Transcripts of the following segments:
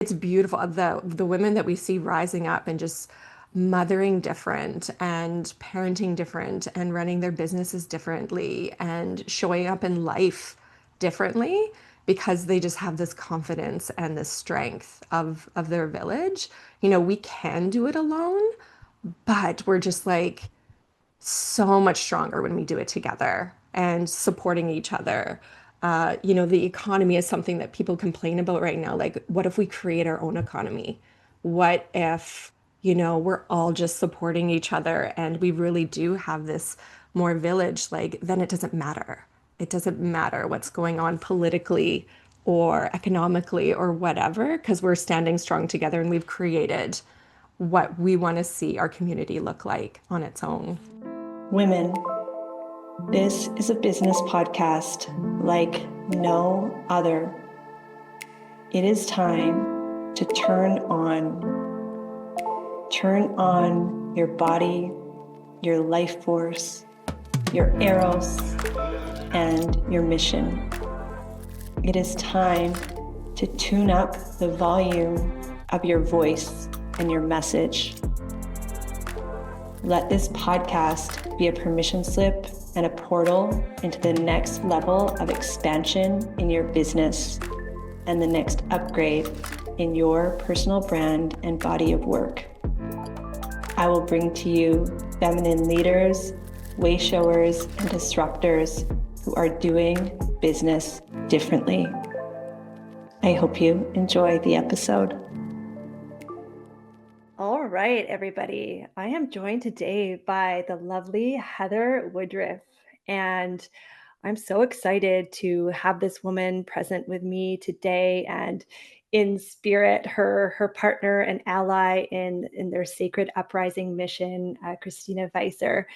It's beautiful. The women that we see rising up and just mothering different and parenting different and running their businesses differently and showing up in life differently because they just have this confidence and this strength of their village. We can do it alone, but we're just like so much stronger when we do it together and supporting each other. The economy is something that people complain about right now. Like, what if we create our own economy? What if, we're all just supporting each other and we really do have this more village? Like, then it doesn't matter. It doesn't matter what's going on politically or economically or whatever, because we're standing strong together and we've created what we want to see our community look like on its own. Women, this is a business podcast like no other. It is time to turn on your body, your life force, your eros, and your mission. It is time to tune up the volume of your voice and your message. Let this podcast be a permission slip and a portal into the next level of expansion in your business and the next upgrade in your personal brand and body of work. I will bring to you feminine leaders, way showers, and disruptors who are doing business differently. I hope you enjoy the episode. All right, everybody. I am joined today by the lovely Heather Woodruff, and I'm so excited to have this woman present with me today and in spirit, her partner and ally in their Sacred Uprising mission, Christina Weiser.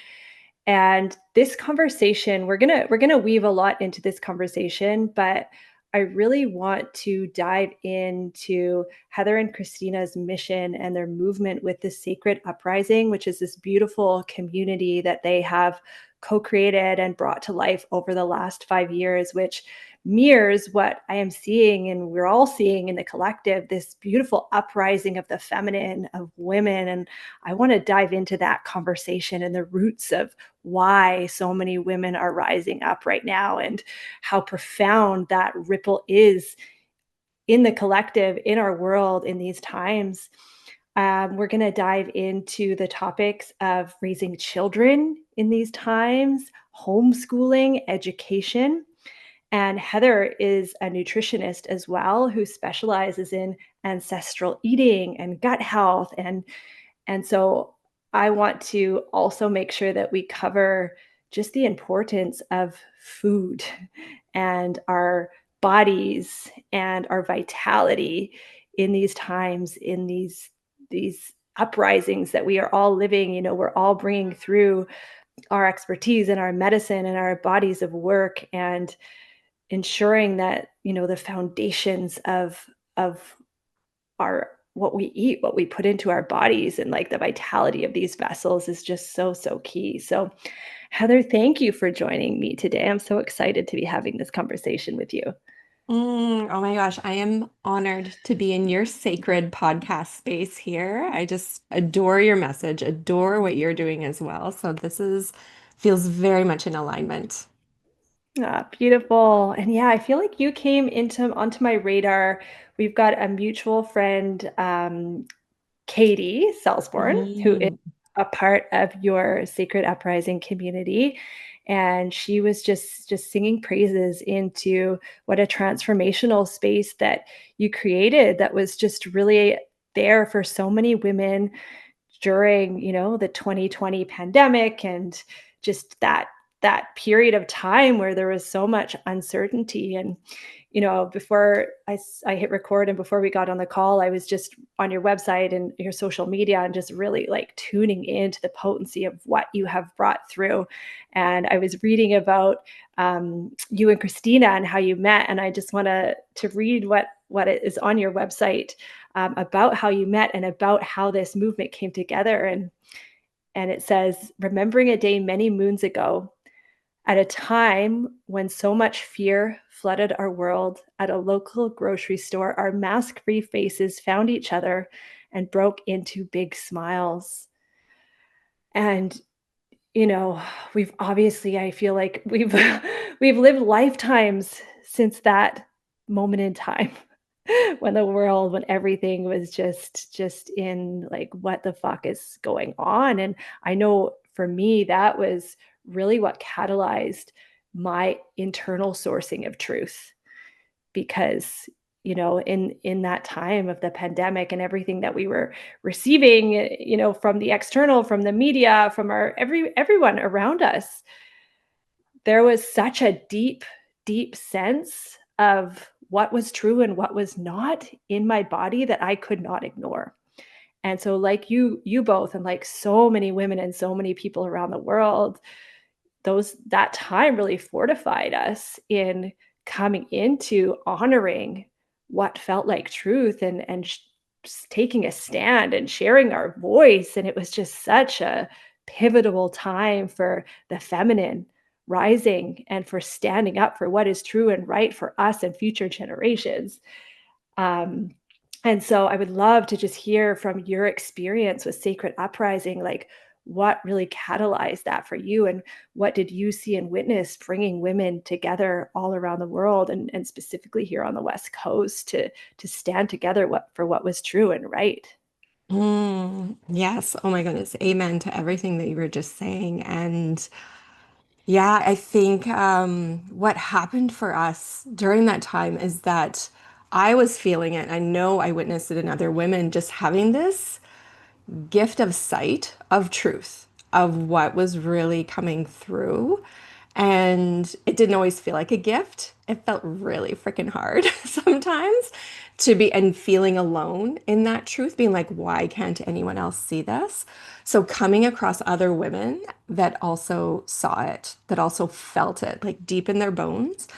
And this conversation, we're gonna weave a lot into this conversation, but I really want to dive into Heather and Christina's mission and their movement with the Sacred Uprising, which is this beautiful community that they have co-created and brought to life over the last 5 years, which mirrors what I am seeing and we're all seeing in the collective, this beautiful uprising of the feminine, of women. And I want to dive into that conversation and the roots of why so many women are rising up right now and how profound that ripple is in the collective, in our world, in these times. We're going to dive into the topics of raising children in these times, homeschooling, education. And Heather is a nutritionist as well, who specializes in ancestral eating and gut health. And so I want to also make sure that we cover just the importance of food and our bodies and our vitality in these times, in these uprisings that we are all living. We're all bringing through our expertise and our medicine and our bodies of work and ensuring that, the foundations of our what we eat, what we put into our bodies and like the vitality of these vessels is just so key. So Heather, thank you for joining me today. I'm so excited to be having this conversation with you. Oh my gosh, I am honored to be in your sacred podcast space here. I just adore your message, adore what you're doing as well. So feels very much in alignment. Beautiful. And yeah, I feel like you came onto my radar. We've got a mutual friend, Katie Salisborn, who is Mm. a part of your Sacred Uprising community. And she was just singing praises into what a transformational space that you created that was just really there for so many women during, the 2020 pandemic and just that period of time where there was so much uncertainty. And before I hit record and before we got on the call, I was just on your website and your social media and just really like tuning into the potency of what you have brought through. And I was reading about you and Christina and how you met. And I just want to read what it is on your website about how you met and about how this movement came together. And it says, remembering a day many moons ago, At a time when so much fear flooded our world, at a local grocery store, our mask free faces found each other and broke into big smiles. And, you know, we've obviously, I feel like we've, we've lived lifetimes since that moment in time when the world, when everything was just in like, what the fuck is going on? And I know for me, that was really what catalyzed my internal sourcing of truth because in that time of the pandemic and everything that we were receiving from the external, from the media, from our everyone around us, there was such a deep sense of what was true and what was not in my body that I could not ignore. And so like you both, and like so many women and so many people around the world, those that time really fortified us in coming into honoring what felt like truth, and taking a stand and sharing our voice. And it was just such a pivotal time for the feminine rising and for standing up for what is true and right for us and future generations. um, and so I would love to just hear from your experience with Sacred Uprising, like what really catalyzed that for you, and what did you see and witness bringing women together all around the world, and specifically here on the West Coast to stand together for what was true and right. Yes. Oh my goodness. Amen to everything that you were just saying. And yeah, I think what happened for us during that time is that I was feeling it. I know I witnessed it in other women just having this gift of sight of truth of what was really coming through. And it didn't always feel like a gift. It felt really freaking hard sometimes to be and feeling alone in that truth, being like, why can't anyone else see this? So coming across other women that also saw it, that also felt it like deep in their bones.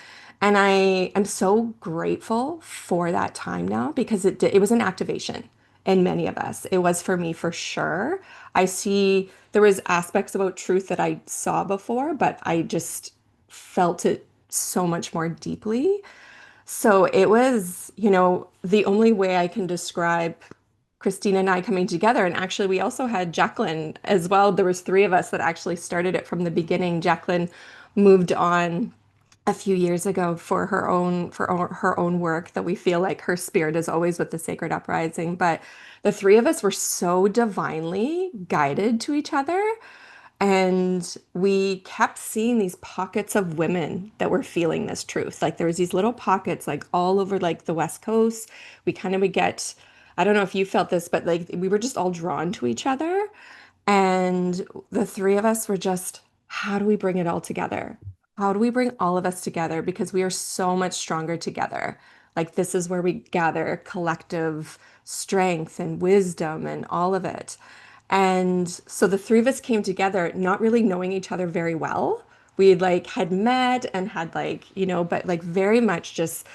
And I am so grateful for that time now because it was an activation in many of us. It was for me for sure. I see there was aspects about truth that I saw before, but I just felt it so much more deeply. So it was, the only way I can describe Christina and I coming together. And actually, we also had Jacqueline as well. There was three of us that actually started it from the beginning. Jacqueline moved on a few years ago for her own work that we feel like her spirit is always with the Sacred Uprising. But the three of us were so divinely guided to each other. And we kept seeing these pockets of women that were feeling this truth. Like there was these little pockets like all over like the West Coast. We kind of would get, I don't know if you felt this, but like we were just all drawn to each other. And the three of us were just, how do we bring it all together? How do we bring all of us together? Because we are so much stronger together. Like, this is where we gather collective strength and wisdom and all of it. And so the three of us came together, not really knowing each other very well. We like had met and had like, but like very much just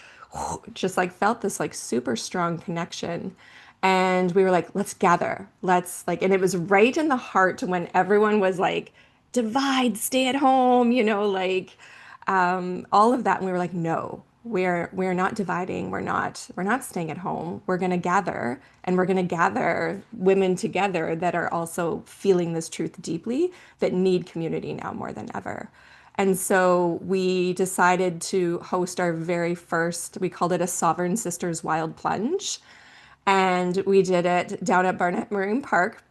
like felt this like super strong connection. And we were like, let's gather. Let's like, and it was right in the heart when everyone was like, divide, stay at home, all of that. And we were like, no, we're not dividing. We're not staying at home. We're going to gather, and we're going to gather women together that are also feeling this truth deeply, that need community now more than ever. And so we decided to host our very first, we called it a Sovereign Sisters Wild Plunge. And we did it down at Barnett Marine Park,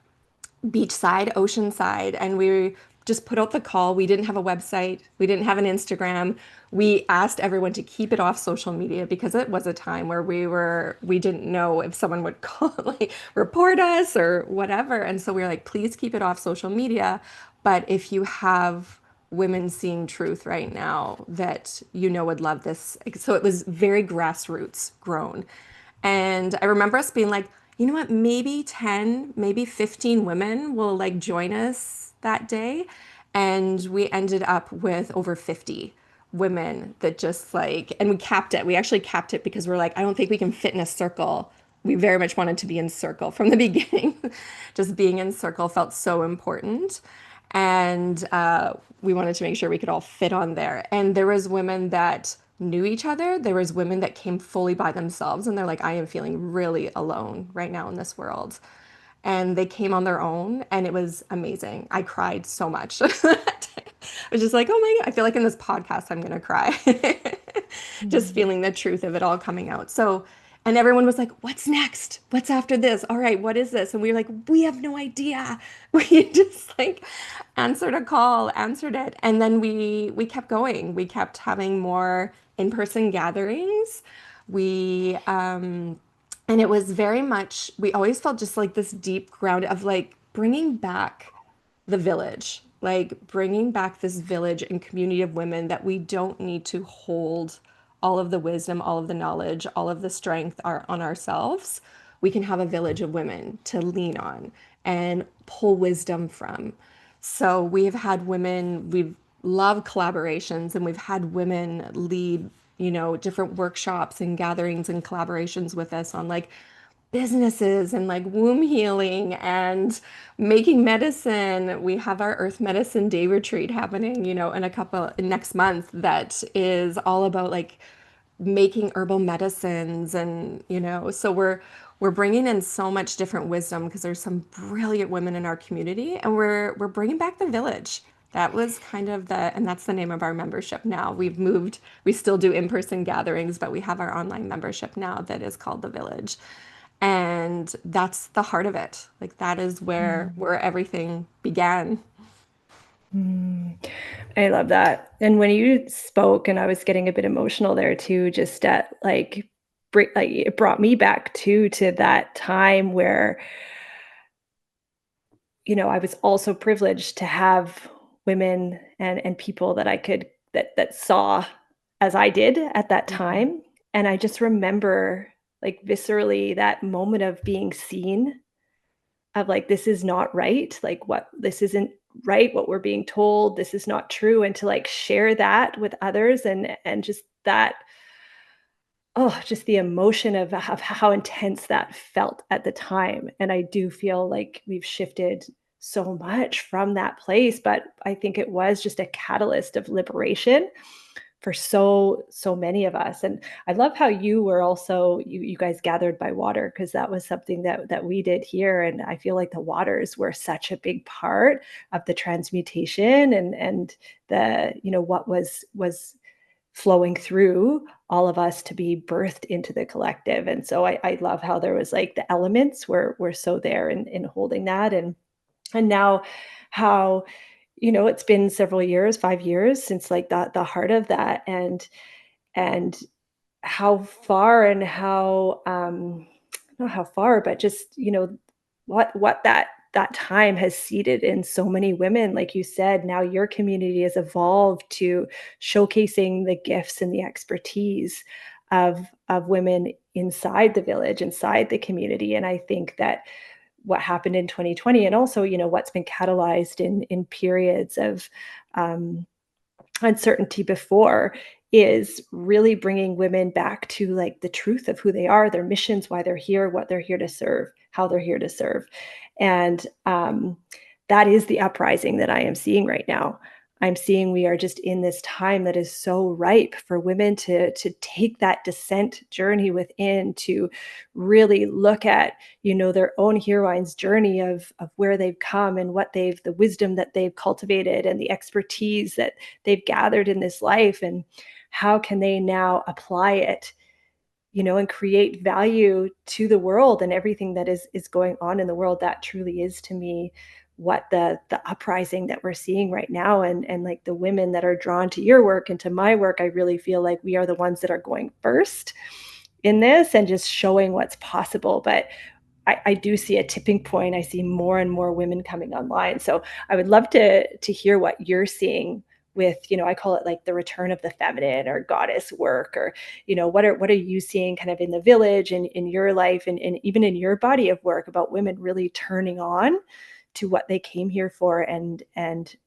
beachside, oceanside, and we just put out the call. We didn't have a website, we didn't have an Instagram. We asked everyone to keep it off social media because it was a time where we didn't know if someone would call, like report us or whatever. And so we were like, please keep it off social media. But if you have women seeing truth right now that would love this. So it was very grassroots grown. And I remember us being like, you know what, maybe 10, maybe 15 women will like join us that day. And we ended up with over 50 women that just like, and we capped it. We actually capped it because we're like, I don't think we can fit in a circle. We very much wanted to be in circle from the beginning. Just being in circle felt so important. and we wanted to make sure we could all fit on there. And there was women that knew each other. There was women that came fully by themselves, and they're like, I am feeling really alone right now in this world. And they came on their own, and it was amazing. I cried so much. I was just like, oh my God, I feel like in this podcast I'm gonna cry. Just Mm. feeling the truth of it all coming out. So, and everyone was like, what's next? What's after this? All right, what is this? And we were like, we have no idea. We just like answered a call, answered it, and then we kept going. We kept having more in-person gatherings. We and it was very much, we always felt just like this deep ground of like bringing back the village, like bringing back this village and community of women that we don't need to hold all of the wisdom, all of the knowledge, all of the strength are on ourselves. We can have a village of women to lean on and pull wisdom from. So we have had women, we've loved collaborations, and we've had women lead, different workshops and gatherings and collaborations with us on like businesses and like womb healing and making medicine. We have our Earth Medicine Day retreat happening, in a couple next month that is all about like making herbal medicines and so we're bringing in so much different wisdom because there's some brilliant women in our community, and we're bringing back the village. That was kind of and that's the name of our membership now. We've moved, we still do in-person gatherings, but we have our online membership now that is called the Village. And that's the heart of it. Like that is where everything began. Mm. I love that. And when you spoke, and I was getting a bit emotional there too, just at like it brought me back too to that time where, I was also privileged to have women and people that I could that saw as I did at that Mhm. time. And I just remember like viscerally that moment of being seen, of like, this is not right. Like what this isn't right, what we're being told, this is not true. And to like share that with others and just that, oh, just the emotion of how intense that felt at the time. And I do feel like we've shifted so much from that place, but I think it was just a catalyst of liberation for so many of us. And I love how you were also, you guys gathered by water, because that was something that we did here. And I feel like the waters were such a big part of the transmutation and the, what was flowing through all of us to be birthed into the collective. And so I love how there was like the elements were so there in holding that. And now how, it's been several years, 5 years since like the heart of that, and how far and how not how far, but just, what that time has seeded in so many women. Like you said, now your community has evolved to showcasing the gifts and the expertise of women inside the village, inside the community. And I think that what happened in 2020, and also, what's been catalyzed in periods of um, uncertainty before, is really bringing women back to like the truth of who they are, their missions, why they're here, what they're here to serve, how they're here to serve. And that is the uprising that I am seeing right now. I'm seeing we are just in this time that is so ripe for women to take that descent journey within, to really look at, their own heroine's journey of where they've come and what the wisdom that they've cultivated and the expertise that they've gathered in this life, and how can they now apply it, and create value to the world and everything that is going on in the world. That truly is, to me, what the uprising that we're seeing right now. And like the women that are drawn to your work and to my work, I really feel like we are the ones that are going first in this and just showing what's possible. But I do see a tipping point. I see more and more women coming online. So I would love to hear what you're seeing with, I call it like the return of the feminine or goddess work, or, what are you seeing kind of in the village and in your life, and even in your body of work, about women really turning on to what they came here for, and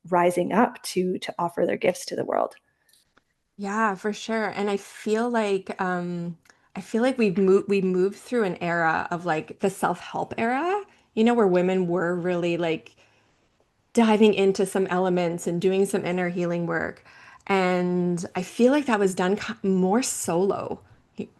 rising up to offer their gifts to the world. Yeah, for sure. And I feel like we moved through an era of like the self-help era, where women were really like diving into some elements and doing some inner healing work. And I feel like that was done more solo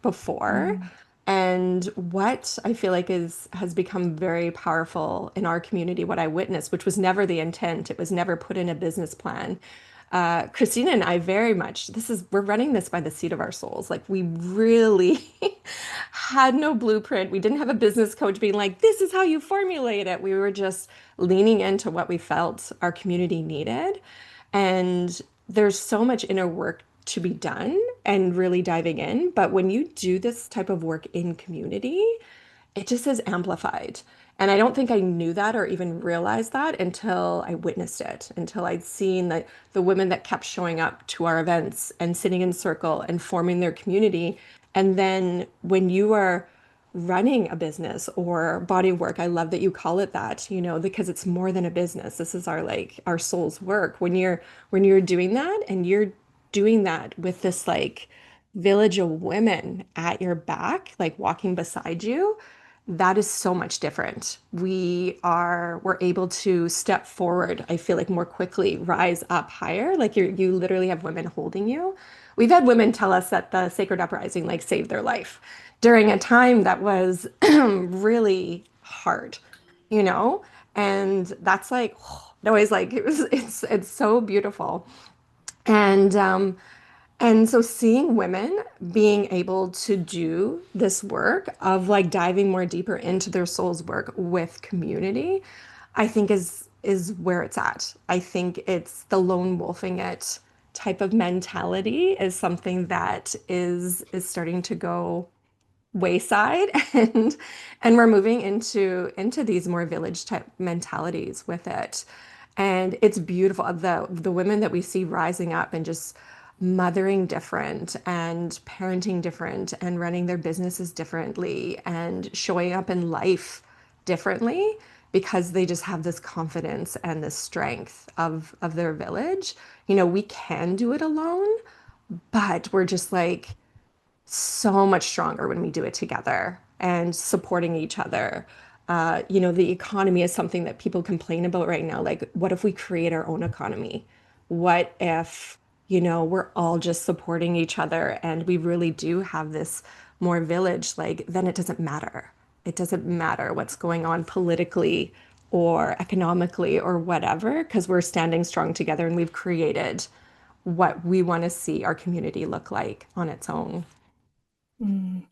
before. Mm. And what I feel like is has become very powerful in our community, what I witnessed, which was never the intent, it was never put in a business plan. Christina and I very much, we're running this by the seat of our souls. Like we really had no blueprint. We didn't have a business coach being like, this is how you formulate it. We were just leaning into what we felt our community needed. And there's so much inner work to be done and really diving in. But when you do this type of work in community, it just is amplified. And I don't think I knew that or even realized that until I witnessed it, until I'd seen the women that kept showing up to our events and sitting in circle and forming their community. And then when you are running a business or body work, I love that you call it that, because it's more than a business. This is our soul's work. When you're doing that and you're doing that with this like village of women at your back, like walking beside you, that is so much different. We're able to step forward, I feel like more quickly, rise up higher. Like you literally have women holding you. We've had women tell us that the Sacred Uprising like saved their life during a time that was really hard, you know? And that's like always like it's so beautiful. And and so seeing women being able to do this work of like diving more deeper into their soul's work with community, I think is where it's at. I think it's the lone wolfing it type of mentality is something that is starting to go wayside and we're moving into these more village type mentalities with it. And it's beautiful. The women that we see rising up and just mothering different and parenting different and running their businesses differently and showing up in life differently because they just have this confidence and this strength of their village. We can do it alone, but we're just like so much stronger when we do it together and supporting each other. The economy is something that people complain about right now. Like, what if we create our own economy? What if, we're all just supporting each other and we really do have this more village? Like, then it doesn't matter. It doesn't matter what's going on politically or economically or whatever, because we're standing strong together and we've created what we want to see our community look like on its own. Mm.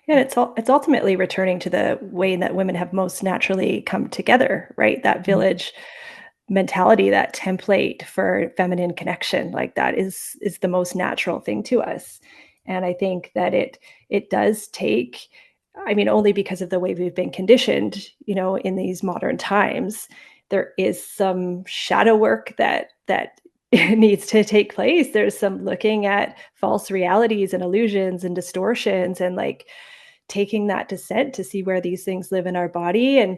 Yeah, it's ultimately returning to the way that women have most naturally come together, right? That village mentality, that template for feminine connection, like that is the most natural thing to us. And I think that it does take, I mean, only because of the way we've been conditioned, in these modern times, there is some shadow work that needs to take place. There's some looking at false realities and illusions and distortions and like taking that descent to see where these things live in our body. And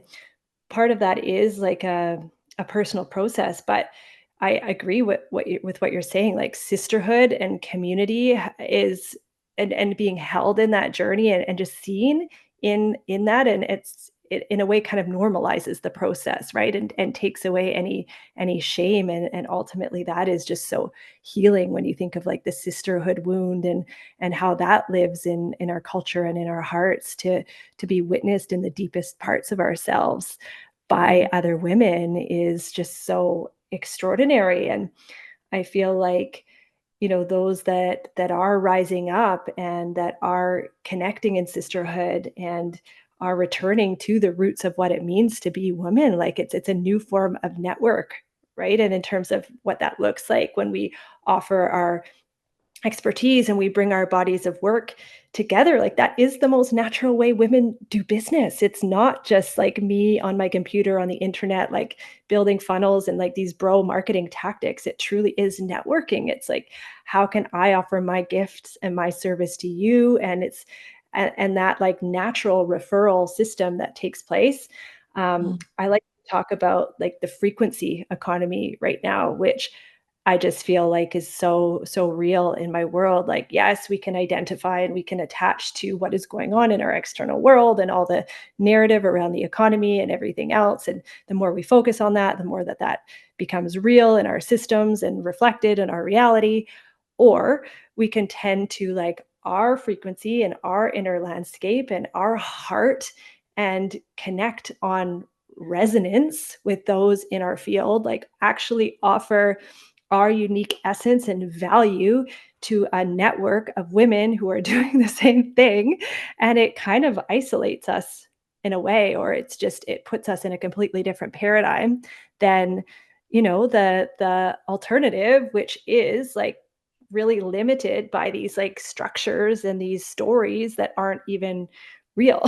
part of that is like a personal process. But I agree with what you're saying. Like sisterhood and community is and being held in that journey and just seen in that, and it in a way kind of normalizes the process, right? And takes away any shame, and ultimately that is just so healing when you think of like the sisterhood wound and how that lives in our culture and in our hearts to be witnessed in the deepest parts of ourselves by other women is just so extraordinary. And I feel like, those that are rising up and that are connecting in sisterhood and are returning to the roots of what it means to be woman, like it's a new form of network, right? And in terms of what that looks like when we offer our expertise and we bring our bodies of work together, like that is the most natural way women do business. It's not just like me on my computer on the internet like building funnels and like these bro marketing tactics. It truly is networking. It's like, how can I offer my gifts and my service to you? And and that like natural referral system that takes place. I like to talk about like the frequency economy right now, which I just feel like is so real in my world. Like, yes, we can identify and we can attach to what is going on in our external world and all the narrative around the economy and everything else. And the more we focus on that, the more that becomes real in our systems and reflected in our reality. Or we can tend to like our frequency and our inner landscape and our heart and connect on resonance with those in our field, like actually offer our unique essence and value to a network of women who are doing the same thing. And it kind of isolates us in a way, or it puts us in a completely different paradigm than, the alternative, which is like really limited by these like structures and these stories that aren't even real.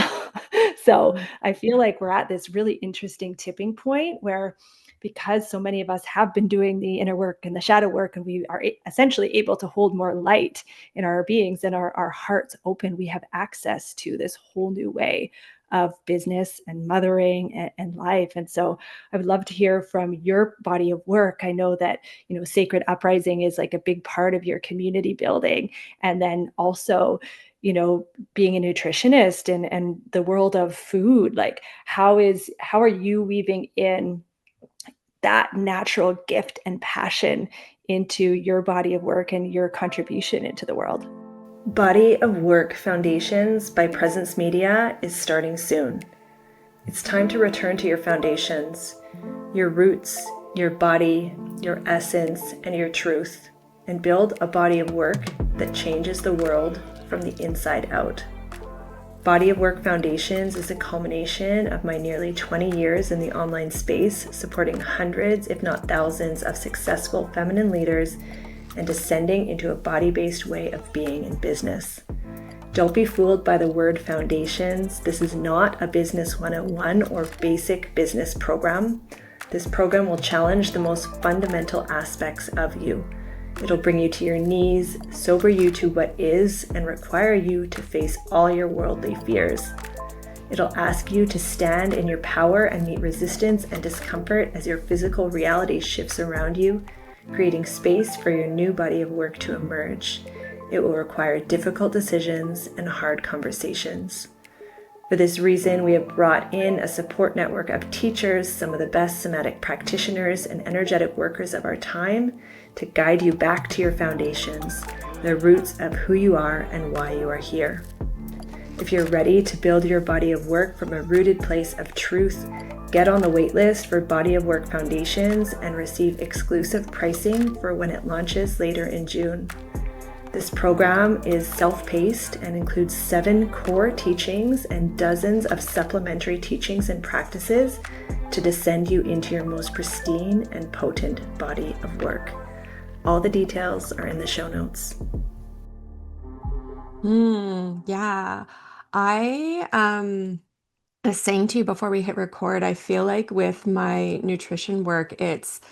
So I feel like we're at this really interesting tipping point where, because so many of us have been doing the inner work and the shadow work, and we are essentially able to hold more light in our beings and our hearts open, we have access to this whole new way of business and mothering and life. And so I would love to hear from your body of work. I know that, Sacred Uprising is like a big part of your community building. And then also, being a nutritionist and the world of food, like how are you weaving in that natural gift and passion into your body of work and your contribution into the world? Body of Work Foundations by Presence Media is starting soon. It's time to return to your foundations, your roots, your body, your essence, and your truth, and build a body of work that changes the world from the inside out. Body of Work Foundations is a culmination of my nearly 20 years in the online space, supporting hundreds, if not thousands, of successful feminine leaders and descending into a body-based way of being in business. Don't be fooled by the word foundations. This is not a business 101 or basic business program. This program will challenge the most fundamental aspects of you. It'll bring you to your knees, sober you to what is, and require you to face all your worldly fears. It'll ask you to stand in your power and meet resistance and discomfort as your physical reality shifts around you, creating space for your new body of work to emerge. It will require difficult decisions and hard conversations. For this reason, we have brought in a support network of teachers, some of the best somatic practitioners and energetic workers of our time, to guide you back to your foundations, the roots of who you are and why you are here. If you're ready to build your body of work from a rooted place of truth, get on the waitlist for Body of Work Foundations and receive exclusive pricing for when it launches later in June. This program is self-paced and includes 7 core teachings and dozens of supplementary teachings and practices to descend you into your most pristine and potent body of work. All the details are in the show notes. Yeah. I was saying to you before we hit record, I feel like with my nutrition work, it's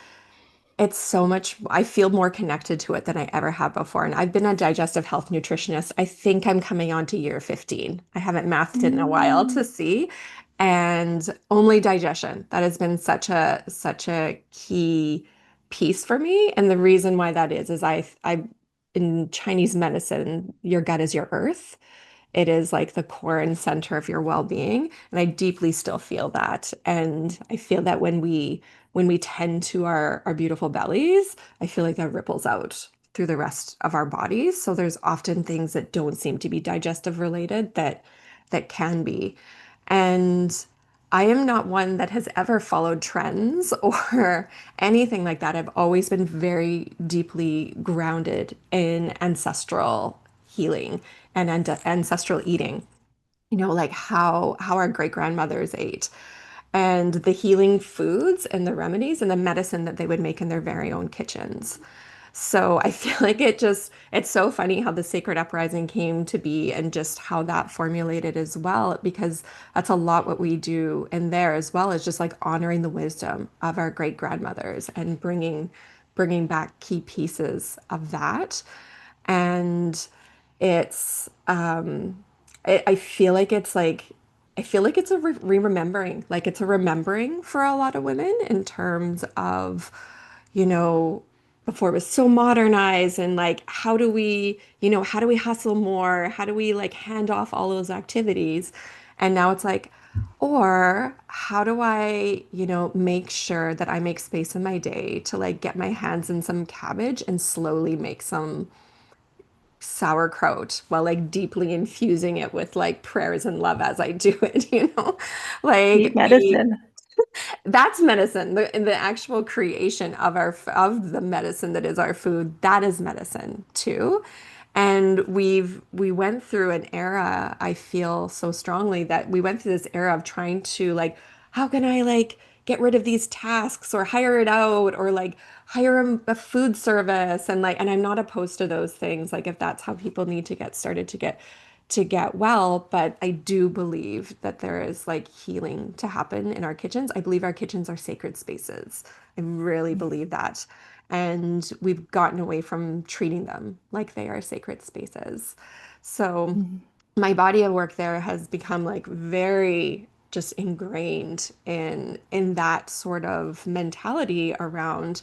so much, I feel more connected to it than I ever have before. And I've been a digestive health nutritionist. I think I'm coming on to year 15. I haven't mathed it in a while to Mm. see. And only digestion. That has been such a key piece for me. And the reason why that is I in Chinese medicine, your gut is your earth. It is like the core and center of your well-being. And I deeply still feel that. And I feel that when we tend to our beautiful bellies, I feel like that ripples out through the rest of our bodies. So there's often things that don't seem to be digestive related that can be. And I am not one that has ever followed trends or anything like that. I've always been very deeply grounded in ancestral healing and ancestral eating, like how our great grandmothers ate and the healing foods and the remedies and the medicine that they would make in their very own kitchens. So I feel like it's so funny how the Sacred Uprising came to be and just how that formulated as well, because that's a lot what we do in there as well, is just like honoring the wisdom of our great grandmothers and bringing back key pieces of that. And it's I feel like it's a remembering, like it's a remembering for a lot of women in terms of, you know, before it was so modernized and like how do we hustle more? How do we like hand off all those activities? And now it's like, or how do I, make sure that I make space in my day to like get my hands in some cabbage and slowly make some sauerkraut while like deeply infusing it with like prayers and love as I do it, Deep Like we medicine. that's medicine. The actual creation of of the medicine that is our food, that is medicine too. And we went through an era, I feel so strongly that we went through this era of trying to like, how can I like get rid of these tasks or hire it out or like hire a food service and like, and I'm not opposed to those things, like if that's how people need to get started to get well, but I do believe that there is like healing to happen in our kitchens. I believe our kitchens are sacred spaces. I really believe that. And we've gotten away from treating them like they are sacred spaces. So Mhm. my body of work there has become like very just ingrained in that sort of mentality around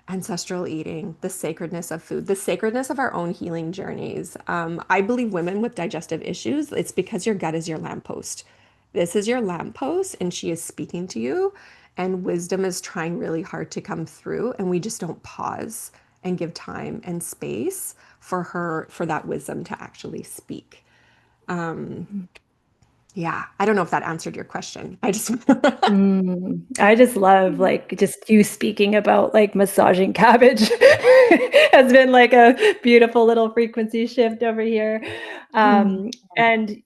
ancestral eating, the sacredness of food, the sacredness of our own healing journeys. I believe women with digestive issues, it's because your gut is your lamppost. This is your lamppost, and she is speaking to you, and wisdom is trying really hard to come through, and we just don't pause and give time and space for her, for that wisdom to actually speak. Um, yeah, I don't know if that answered your question. I just, I just love like just you speaking about like massaging cabbage has been like a beautiful little frequency shift over here. Mm, And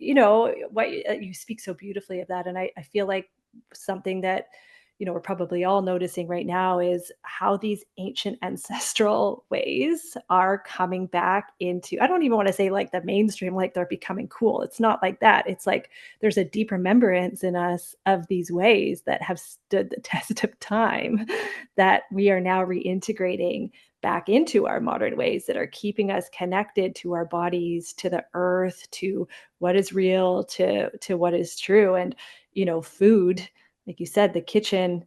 what you speak so beautifully of that. And I feel like something that we're probably all noticing right now is how these ancient ancestral ways are coming back into, I don't even want to say like the mainstream, like they're becoming cool. It's not like that. It's like there's a deep remembrance in us of these ways that have stood the test of time that we are now reintegrating back into our modern ways that are keeping us connected to our bodies, to the earth, to what is real, to what is true. And food, like you said, the kitchen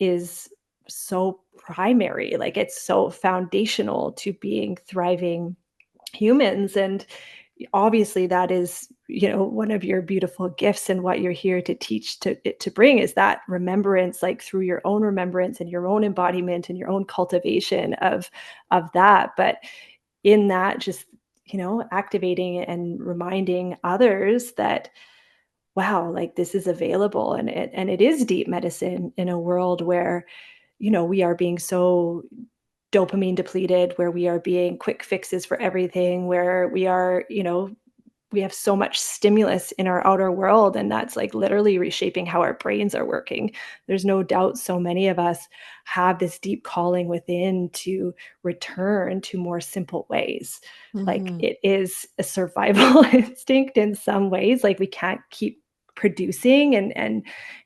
is so primary, like it's so foundational to being thriving humans. And obviously that is one of your beautiful gifts, and what you're here to teach, to bring is that remembrance, like through your own remembrance and your own embodiment and your own cultivation of that. But in that, just activating and reminding others that wow, like this is available, and it is deep medicine in a world where we are being so dopamine depleted, where we are being quick fixes for everything, where we are, we have so much stimulus in our outer world, and that's like literally reshaping how our brains are working. There's no doubt so many of us have this deep calling within to return to more simple ways. Like mhm. it is a survival instinct in some ways. Like we can't keep producing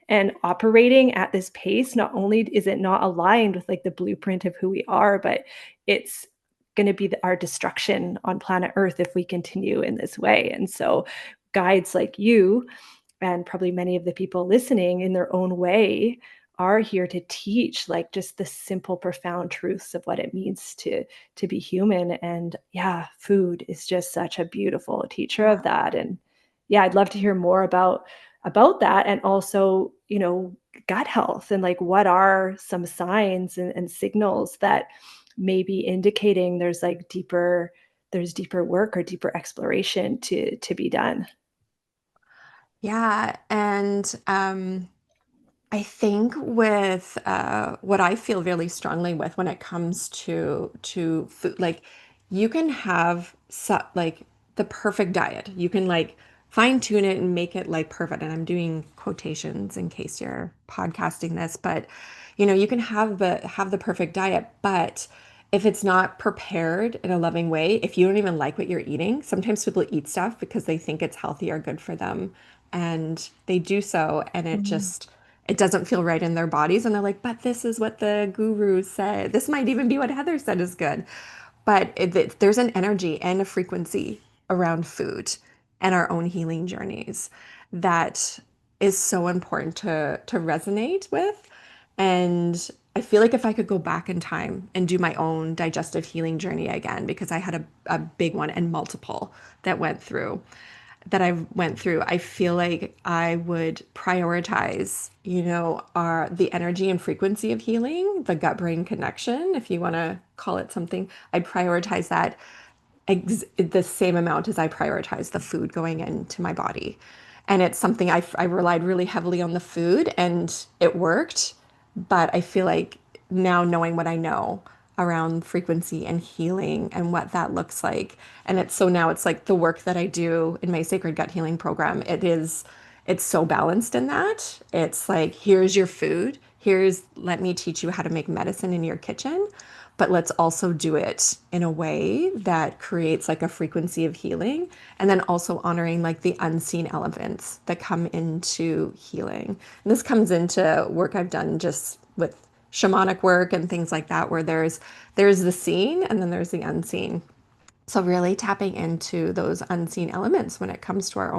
and operating at this pace. Not only is it not aligned with like the blueprint of who we are, but it's going to be our destruction on planet Earth if we continue in this way. And so, guides like you, and probably many of the people listening in their own way, are here to teach like just the simple, profound truths of what it means to be human. And yeah, food is just such a beautiful teacher of that. And yeah, I'd love to hear more about that, and also gut health, and like what are some signs and signals that may be indicating there's deeper work or deeper exploration to be done. Yeah, and I think with what I feel really strongly with when it comes to food, like you can have like the perfect diet. You can like fine tune it and make it like perfect. And I'm doing quotations in case you're podcasting this, but you can have the perfect diet, but if it's not prepared in a loving way, if you don't even like what you're eating, sometimes people eat stuff because they think it's healthy or good for them, and they do so, and Mhm. it doesn't feel right in their bodies. And they're like, but this is what the guru said. This might even be what Heather said is good. But there's an energy and a frequency around food and our own healing journeys that is so important to resonate with. And I feel like if I could go back in time and do my own digestive healing journey again, because I had a big one and multiple that went through, I feel like I would prioritize, the energy and frequency of healing, the gut brain connection, if you want to call it something. I'd prioritize that the same amount as I prioritize the food going into my body. And it's something I relied really heavily on the food and it worked. But I feel like now knowing what I know around frequency and healing and what that looks like. And now it's like the work that I do in my Sacred Gut Healing program. It's so balanced in that. It's like, here's your food. Let me teach you how to make medicine in your kitchen, but let's also do it in a way that creates like a frequency of healing, and then also honoring like the unseen elements that come into healing. And this comes into work I've done just with shamanic work and things like that, where there's the seen and then there's the unseen. So really tapping into those unseen elements when it comes to our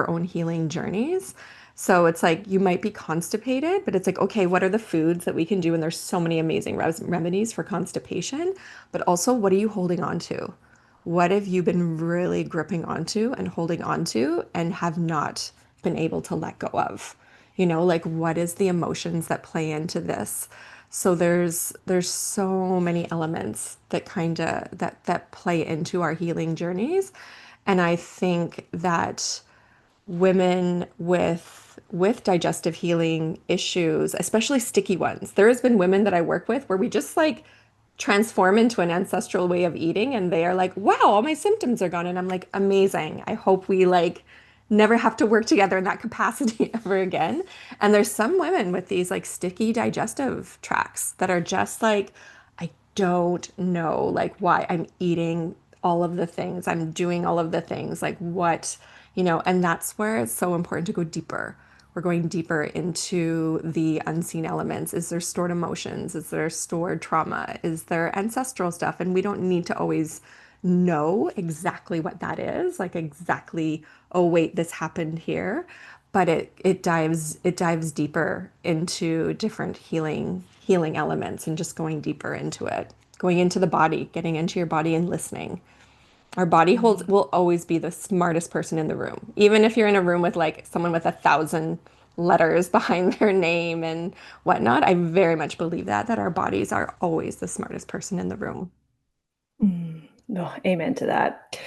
own healing journeys. So it's like you might be constipated, but it's like, okay, what are the foods that we can do? And there's so many amazing remedies for constipation, but also what are you holding on to? What have you been really gripping onto and holding onto and have not been able to let go of? Like what is the emotions that play into this? So there's so many elements that that play into our healing journeys. And I think that women with digestive healing issues, especially sticky ones. There has been women that I work with where we just like transform into an ancestral way of eating and they are like, wow, all my symptoms are gone. And I'm like, amazing. I hope we like never have to work together in that capacity ever again. And there's some women with these like sticky digestive tracts that are just like, I don't know like why I'm eating all of the things, I'm doing all of the things, like what, and that's where it's so important to go deeper. We're going deeper into the unseen elements. Is there stored emotions? Is there stored trauma? Is there ancestral stuff? And we don't need to always know exactly what that is, like exactly, oh wait, this happened here. But it dives deeper into different healing elements and just going deeper into it. Going into the body, getting into your body and listening. Our body holds will always be the smartest person in the room. Even if you're in a room with like someone with 1,000 letters behind their name and whatnot, I very much believe that our bodies are always the smartest person in the room. Oh, amen to that.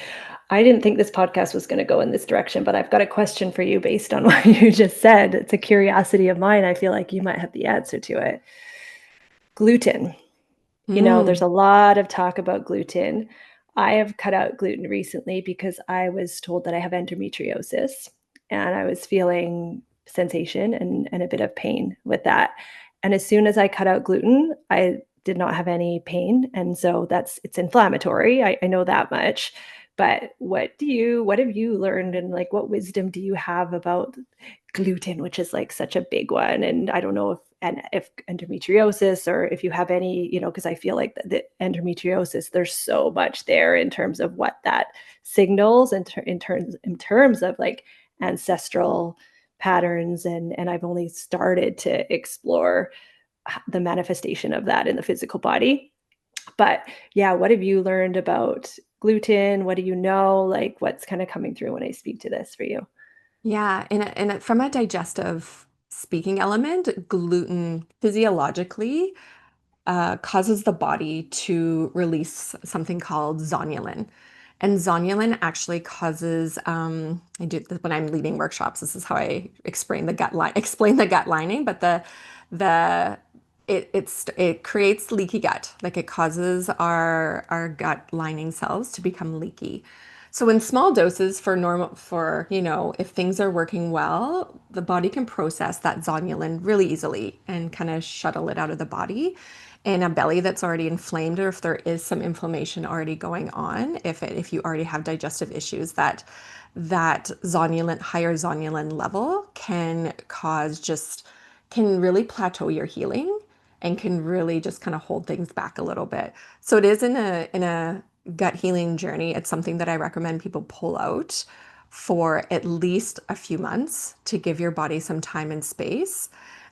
I didn't think this podcast was going to go in this direction, but I've got a question for you based on what you just said. It's a curiosity of mine. I feel like you might have the answer to it. Gluten. There's Mm. a lot of talk about gluten. I have cut out gluten recently because I was told that I have endometriosis and I was feeling sensation and a bit of pain with that. And as soon as I cut out gluten, I did not have any pain. And so it's inflammatory. I know that much. But what have you learned and like what wisdom do you have about gluten, which is like such a big one? And I don't know if endometriosis or if you have any, because I feel like the endometriosis, there's so much there in terms of what that signals in terms of like ancestral patterns, and I've only started to explore the manifestation of that in the physical body. But yeah, what have you learned about gluten? What do you know? Like what's kind of coming through when I speak to this for you? Yeah, from a digestive speaking element, gluten physiologically causes the body to release something called zonulin. And zonulin actually causes, I do when I'm leading workshops, this is how I explain the gut lining, but the it creates leaky gut. Like it causes our gut lining cells to become leaky. So in small doses if things are working well, the body can process that zonulin really easily and kind of shuttle it out of the body. In a belly that's already inflamed, or if there is some inflammation already going on, if you already have digestive issues, that higher zonulin level can really plateau your healing and can really just kind of hold things back a little bit. So it is in a gut healing journey. It's something that I recommend people pull out for at least a few months to give your body some time and space.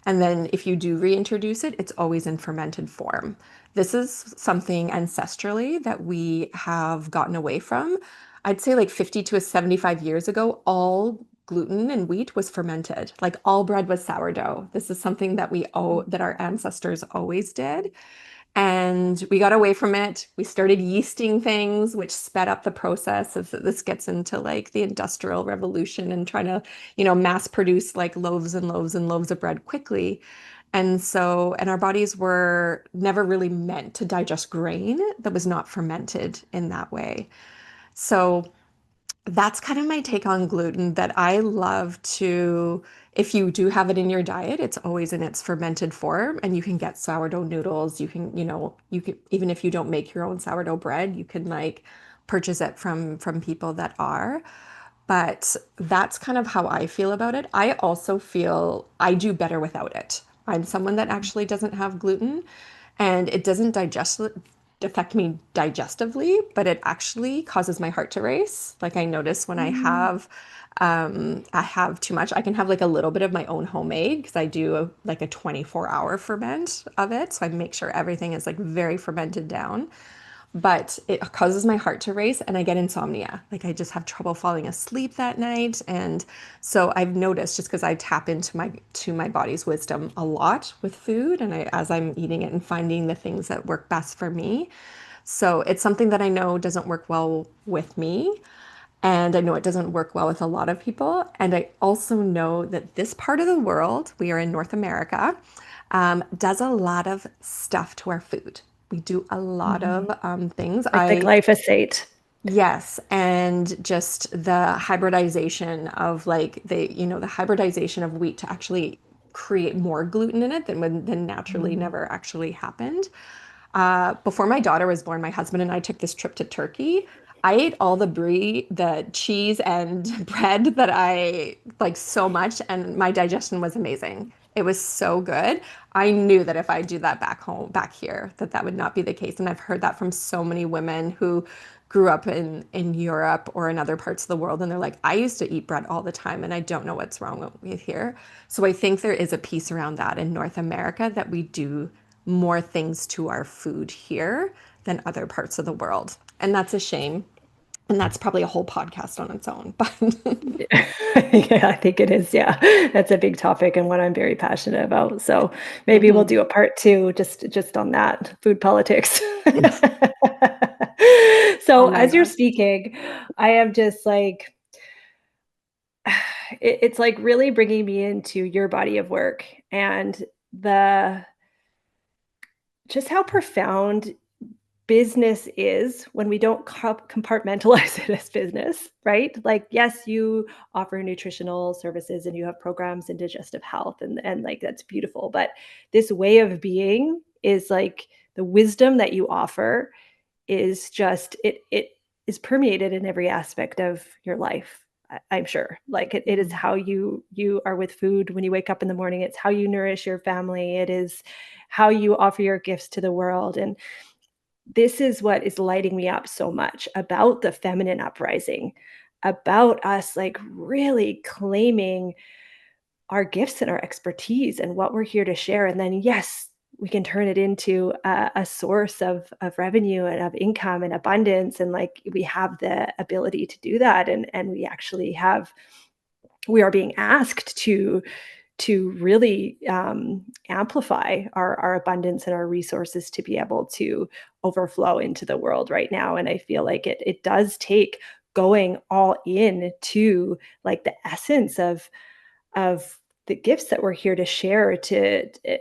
And then if you do reintroduce it, it's always in fermented form. This is something ancestrally that we have gotten away from. I'd say like 50 to 75 years ago, all gluten and wheat was fermented. Like all bread was sourdough. This is something that that our ancestors always did. And we got away from it. We started yeasting things, which sped up the process. As this gets into like the industrial revolution and trying to, mass produce like loaves and loaves and loaves of bread quickly. And our bodies were never really meant to digest grain that was not fermented in that way. So that's kind of my take on gluten, that I love to, if you do have it in your diet, it's always in its fermented form, and you can get sourdough noodles. You can, you can, even if you don't make your own sourdough bread, you can like purchase it from people that are. But that's kind of how I feel about it. I also feel I do better without it. I'm someone that actually doesn't have gluten, and it doesn't affect me digestively, but it actually causes my heart to race. Like I notice when I have too much. I can have like a little bit of my own homemade because I do like a 24-hour ferment of it. So I make sure everything is like very fermented down, but it causes my heart to race and I get insomnia. Like I just have trouble falling asleep that night. And so I've noticed, just because I tap into my body's wisdom a lot with food, and as I'm eating it and finding the things that work best for me. So it's something that I know doesn't work well with me. And I know it doesn't work well with a lot of people. And I also know that this part of the world, we are in North America, does a lot of stuff to our food. We do a lot of things. Like the glyphosate. Yes, and just the hybridization of the hybridization of wheat to actually create more gluten in it than naturally never actually happened. Before my daughter was born, my husband and I took this trip to Turkey. I ate all the cheese and bread that I like so much, and my digestion was amazing. It was so good. I knew that if I do that back here, that would not be the case. And I've heard that from so many women who grew up in Europe or in other parts of the world, and they're like, I used to eat bread all the time, and I don't know what's wrong with here. So I think there is a piece around that in North America, that we do more things to our food here than other parts of the world. And that's a shame. And that's probably a whole podcast on its own. But Yeah, I think it is. Yeah, that's a big topic and one I'm very passionate about. So maybe we'll do a part two just on that, food politics. yes. Oh So my as you're God. speaking, I am just like, it's like really bringing me into your body of work and the just how profound business is when we don't compartmentalize it as business, right? Like, yes, you offer nutritional services and you have programs in digestive health, and like that's beautiful. But this way of being is like the wisdom that you offer is just it is permeated in every aspect of your life. I'm sure. Like it is how you are with food when you wake up in the morning. It's how you nourish your family. It is how you offer your gifts to the world. And this is what is lighting me up so much about the feminine uprising, about us like really claiming our gifts and our expertise and what we're here to share. And then, yes, we can turn it into a source of revenue and of income and abundance. And like we have the ability to do that. And we are being asked to really amplify our abundance and our resources to be able to overflow into the world right now. And I feel like it does take going all in to like the essence of the gifts that we're here to share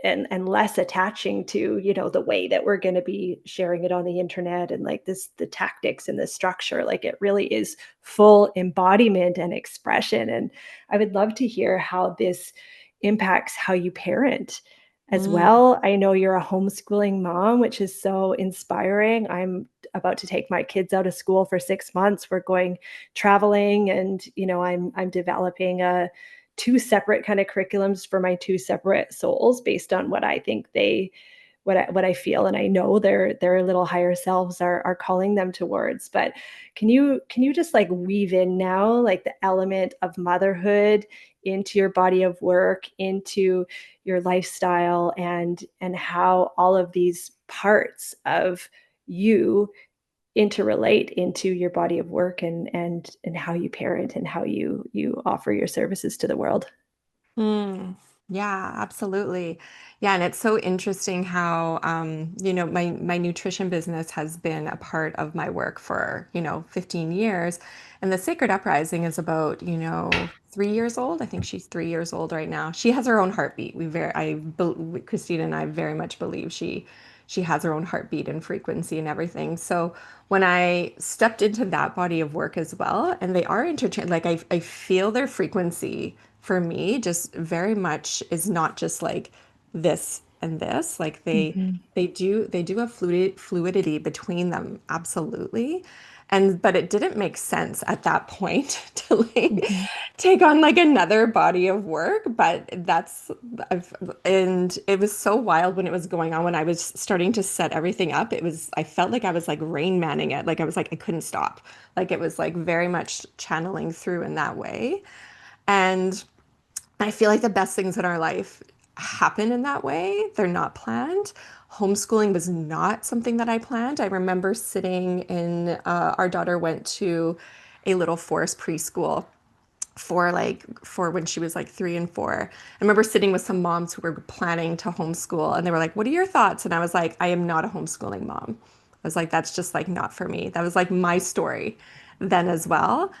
and less attaching to, the way that we're going to be sharing it on the internet and like the tactics and the structure. Like it really is full embodiment and expression. And I would love to hear how this impacts how you parent as Mm. well. I know you're a homeschooling mom, which is so inspiring. I'm about to take my kids out of school for 6 months. We're going traveling, and I'm developing two separate kind of curriculums for my two separate souls based on what I think what I feel, and I know their little higher selves are calling them towards. But can you just like weave in now like the element of motherhood into your body of work, into your lifestyle, and how all of these parts of you interrelate into your body of work, and how you parent and how you offer your services to the world. Mm, yeah, absolutely. Yeah, and it's so interesting how my nutrition business has been a part of my work for, 15 years. And the Sacred Uprising is about, 3 years old. I think she's 3 years old right now. She has her own heartbeat. Christine and I very much believe she has her own heartbeat and frequency and everything. So when I stepped into that body of work as well, and they are interchangeable, like I feel their frequency for me just very much is not just like this and this. Like Mhm. they do have fluidity between them, absolutely. And but it didn't make sense at that point to like Mhm. take on like another body of work. But and it was so wild when it was going on, when I was starting to set everything up. I felt like I was like Rain Manning it. Like I was like, I couldn't stop. Like it was like very much channeling through in that way. And I feel like the best things in our life happen in that way. They're not planned. Homeschooling was not something that I planned. I remember sitting our daughter went to a little forest preschool for when she was like 3 and 4. I remember sitting with some moms who were planning to homeschool, and they were like, "What are your thoughts?" And I was like, "I am not a homeschooling mom." I was like, "That's just like not for me." That was like my story then as well.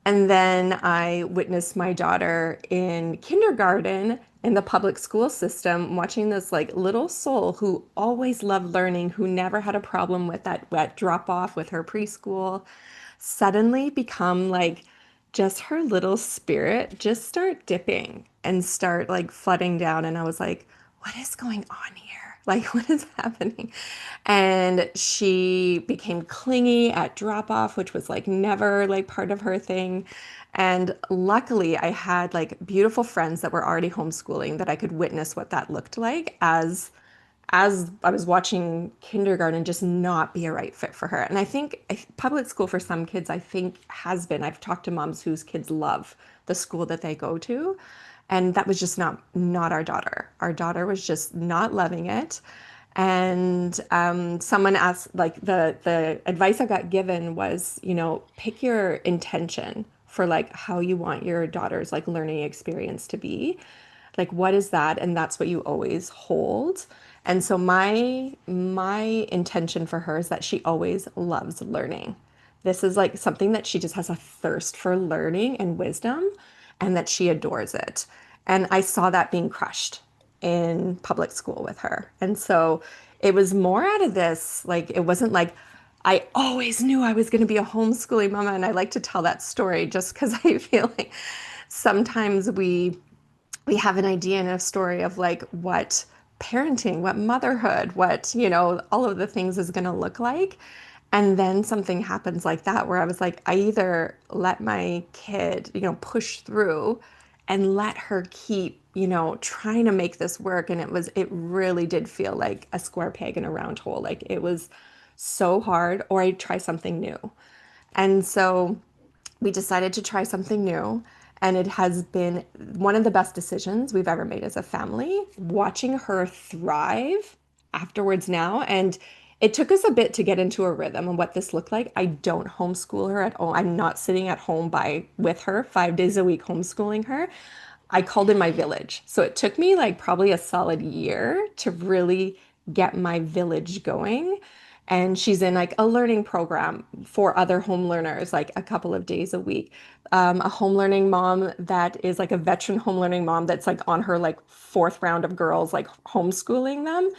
And then I witnessed my daughter in kindergarten in the public school system, watching this like little soul who always loved learning, who never had a problem with that wet drop off with her preschool, suddenly become like just her little spirit just start dipping and start like flooding down. And I was like, what is going on here? Like, what is happening? And she became clingy at drop off, which was like never like part of her thing. And luckily, I had like beautiful friends that were already homeschooling that I could witness what that looked like as I was watching kindergarten just not be a right fit for her. And I think public school for some kids, I think has been. I've talked to moms whose kids love the school that they go to, and that was just not our daughter. Our daughter was just not loving it. And someone asked, like the advice I got given was, pick your intention for like how you want your daughter's like learning experience to be. Like, what is that? And that's what you always hold. And so my intention for her is that she always loves learning. This is like something that she just has a thirst for learning and wisdom, and that she adores it. And I saw that being crushed in public school with her. And so it was more out of this, like, it wasn't like I always knew I was going to be a homeschooling mama. And I like to tell that story just because I feel like sometimes we have an idea and a story of like what parenting, what motherhood, what, all of the things is going to look like. And then something happens like that where I was like, I either let my kid, push through and let her keep, trying to make this work. And it really did feel like a square peg in a round hole. Like it was so hard, or I try something new. And so we decided to try something new. And it has been one of the best decisions we've ever made as a family, watching her thrive afterwards now. And it took us a bit to get into a rhythm and what this looked like. I don't homeschool her at all. I'm not sitting at home with her 5 days a week homeschooling her. I called in my village. So it took me like probably a solid year to really get my village going. And she's in like a learning program for other home learners, like a couple of days a week. A home learning mom that is like a veteran home learning mom that's like on her like fourth round of girls, like homeschooling them.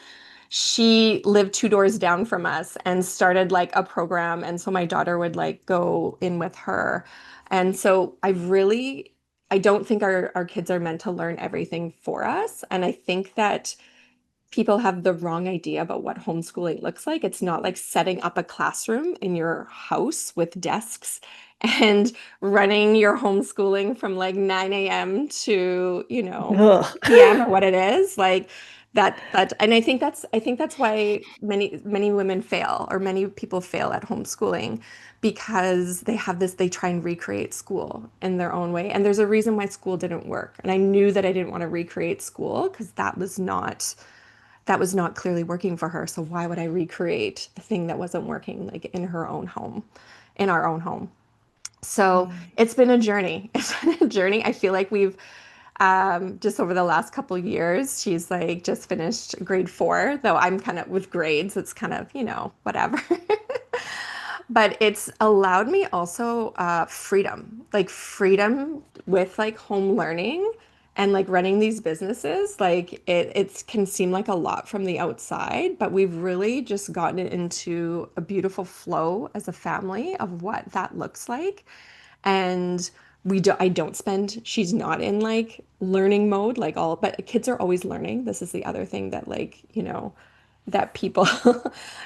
She lived 2 doors down from us and started like a program. And so my daughter would like go in with her. And so I don't think our kids are meant to learn everything for us. And I think that people have the wrong idea about what homeschooling looks like. It's not like setting up a classroom in your house with desks and running your homeschooling from like 9 a.m. to, Ugh. 6 p.m. or what it is. Like And I think that's why many women fail, or many people fail at homeschooling, because they try and recreate school in their own way. And there's a reason why school didn't work. And I knew that I didn't want to recreate school because that was not clearly working for her. So why would I recreate the thing that wasn't working, like in her own home, in our own home? So Mm. it's been a journey. It's been a journey. I feel like we've just over the last couple years, she's like just finished grade 4, though I'm kind of with grades, it's kind of, whatever. But it's allowed me also freedom, like freedom with like home learning and like running these businesses. Like it can seem like a lot from the outside, but we've really just gotten it into a beautiful flow as a family of what that looks like. And I don't spend, she's not in like learning mode, like but kids are always learning. This is the other thing that like, that people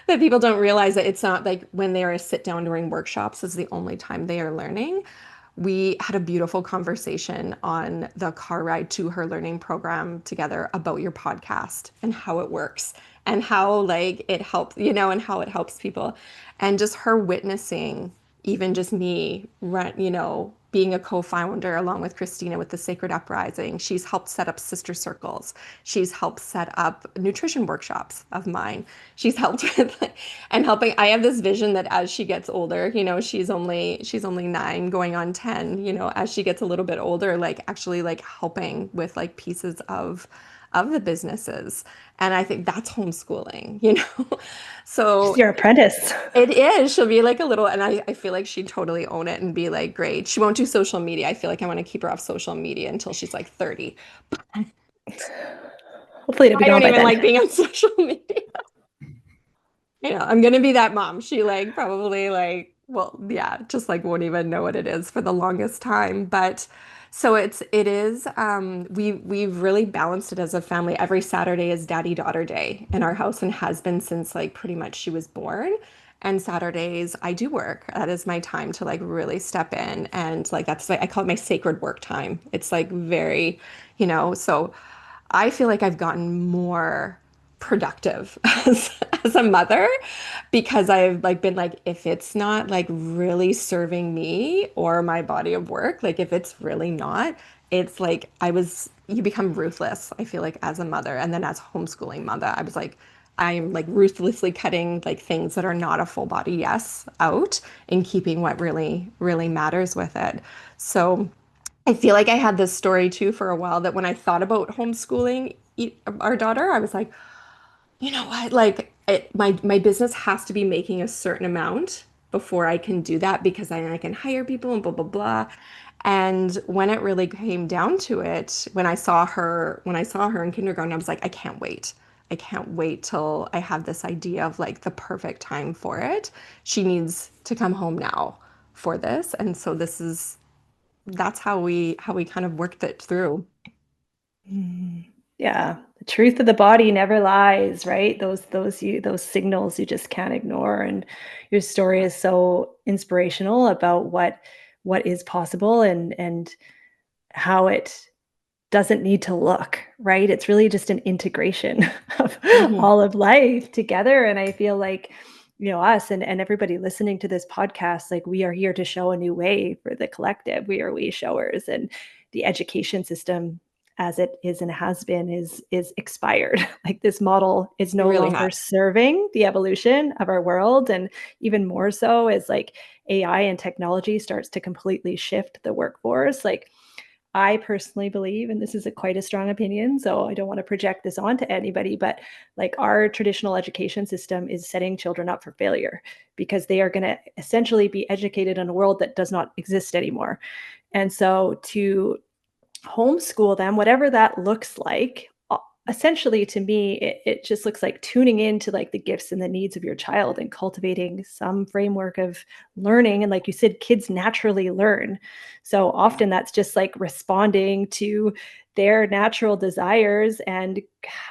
that people don't realize, that it's not like when they are sit down during workshops is the only time they are learning. We had a beautiful conversation on the car ride to her learning program together about your podcast and how it works and how like it helps, and how it helps people. And just her witnessing, even just me run, being a co-founder along with Christina with the Sacred Uprising. She's helped set up sister circles. She's helped set up nutrition workshops of mine. She's helped with and helping. I have this vision that as she gets older, she's only 9 going on 10, as she gets a little bit older, like actually like helping with like pieces of the businesses. And I think that's homeschooling. She's So your apprentice. it is. She'll be like a little, and I feel like she'd totally own it and be like, great. She won't do social media. I feel like I want to keep her off social media until she's like 30. Hopefully it'll be I gone don't by even then. like being on social media. I'm gonna be that mom. She like probably like, well, yeah, just like won't even know what it is for the longest time. But so it is, we've really balanced it as a family. Every Saturday is daddy daughter day in our house and has been since like pretty much she was born. And Saturdays I do work. That is my time to like really step in, and like that's like I call it my sacred work time. It's like very, so I feel like I've gotten more productive as a mother, because I've like been like, if it's not like really serving me or my body of work, like if it's really not, it's like you become ruthless, I feel like, as a mother. And then as homeschooling mother, I was like, I'm like ruthlessly cutting like things that are not a full body yes out and keeping what really, really matters with it. So I feel like I had this story too for a while, that when I thought about homeschooling our daughter, I was like, you know what? Like my business has to be making a certain amount before I can do that, because then I can hire people and blah blah blah. And when it really came down to it, when I saw her in kindergarten, I was like, I can't wait. I can't wait till I have this idea of like the perfect time for it. She needs to come home now for this. And so that's how we kind of worked it through. Mm. Yeah, the truth of the body never lies, right? Those signals you just can't ignore. And your story is so inspirational about what is possible, and how it doesn't need to look, right? It's really just an integration of Mhm. all of life together. And I feel like, us and everybody listening to this podcast, like we are here to show a new way for the collective. We are we showers, and the education system as it is and has been is expired. Like this model is It no really longer has. serving the evolution of our world. And even more so as like AI and technology starts to completely shift the workforce. Like I personally believe, and this is quite a strong opinion, so I don't want to project this onto anybody, but like our traditional education system is setting children up for failure, because they are going to essentially be educated in a world that does not exist anymore. And so to homeschool them, whatever that looks like, essentially to me, it just looks like tuning into like the gifts and the needs of your child and cultivating some framework of learning. And like you said, kids naturally learn. So often that's just like responding to their natural desires, and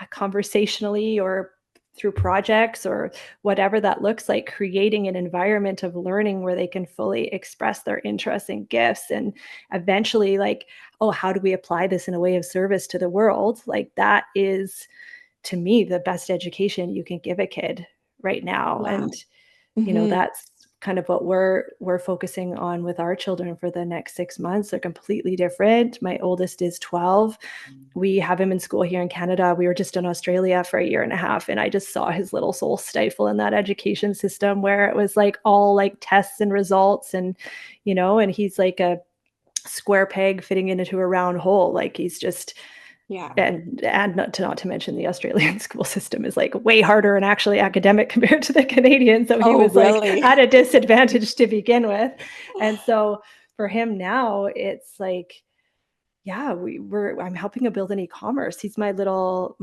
conversationally or through projects or whatever that looks like, creating an environment of learning where they can fully express their interests and gifts. And eventually, like, oh, how do we apply this in a way of service to the world? Like that is to me, the best education you can give a kid right now. Yeah. And, Hmm. that's kind of what we're focusing on with our children for the next 6 months. They're completely different. My oldest is 12. We have him in school here in Canada. We were just in Australia for a year and a half, and I just saw his little soul stifle in that education system where it was like all like tests and results, and and he's like a square peg fitting into a round hole. Like he's just, Yeah. and not to mention the Australian school system is like way harder and actually academic compared to the Canadian. So he Oh, was like really? at a disadvantage to begin with. And so for him now, it's like, yeah, I'm helping him build an e-commerce. He's my little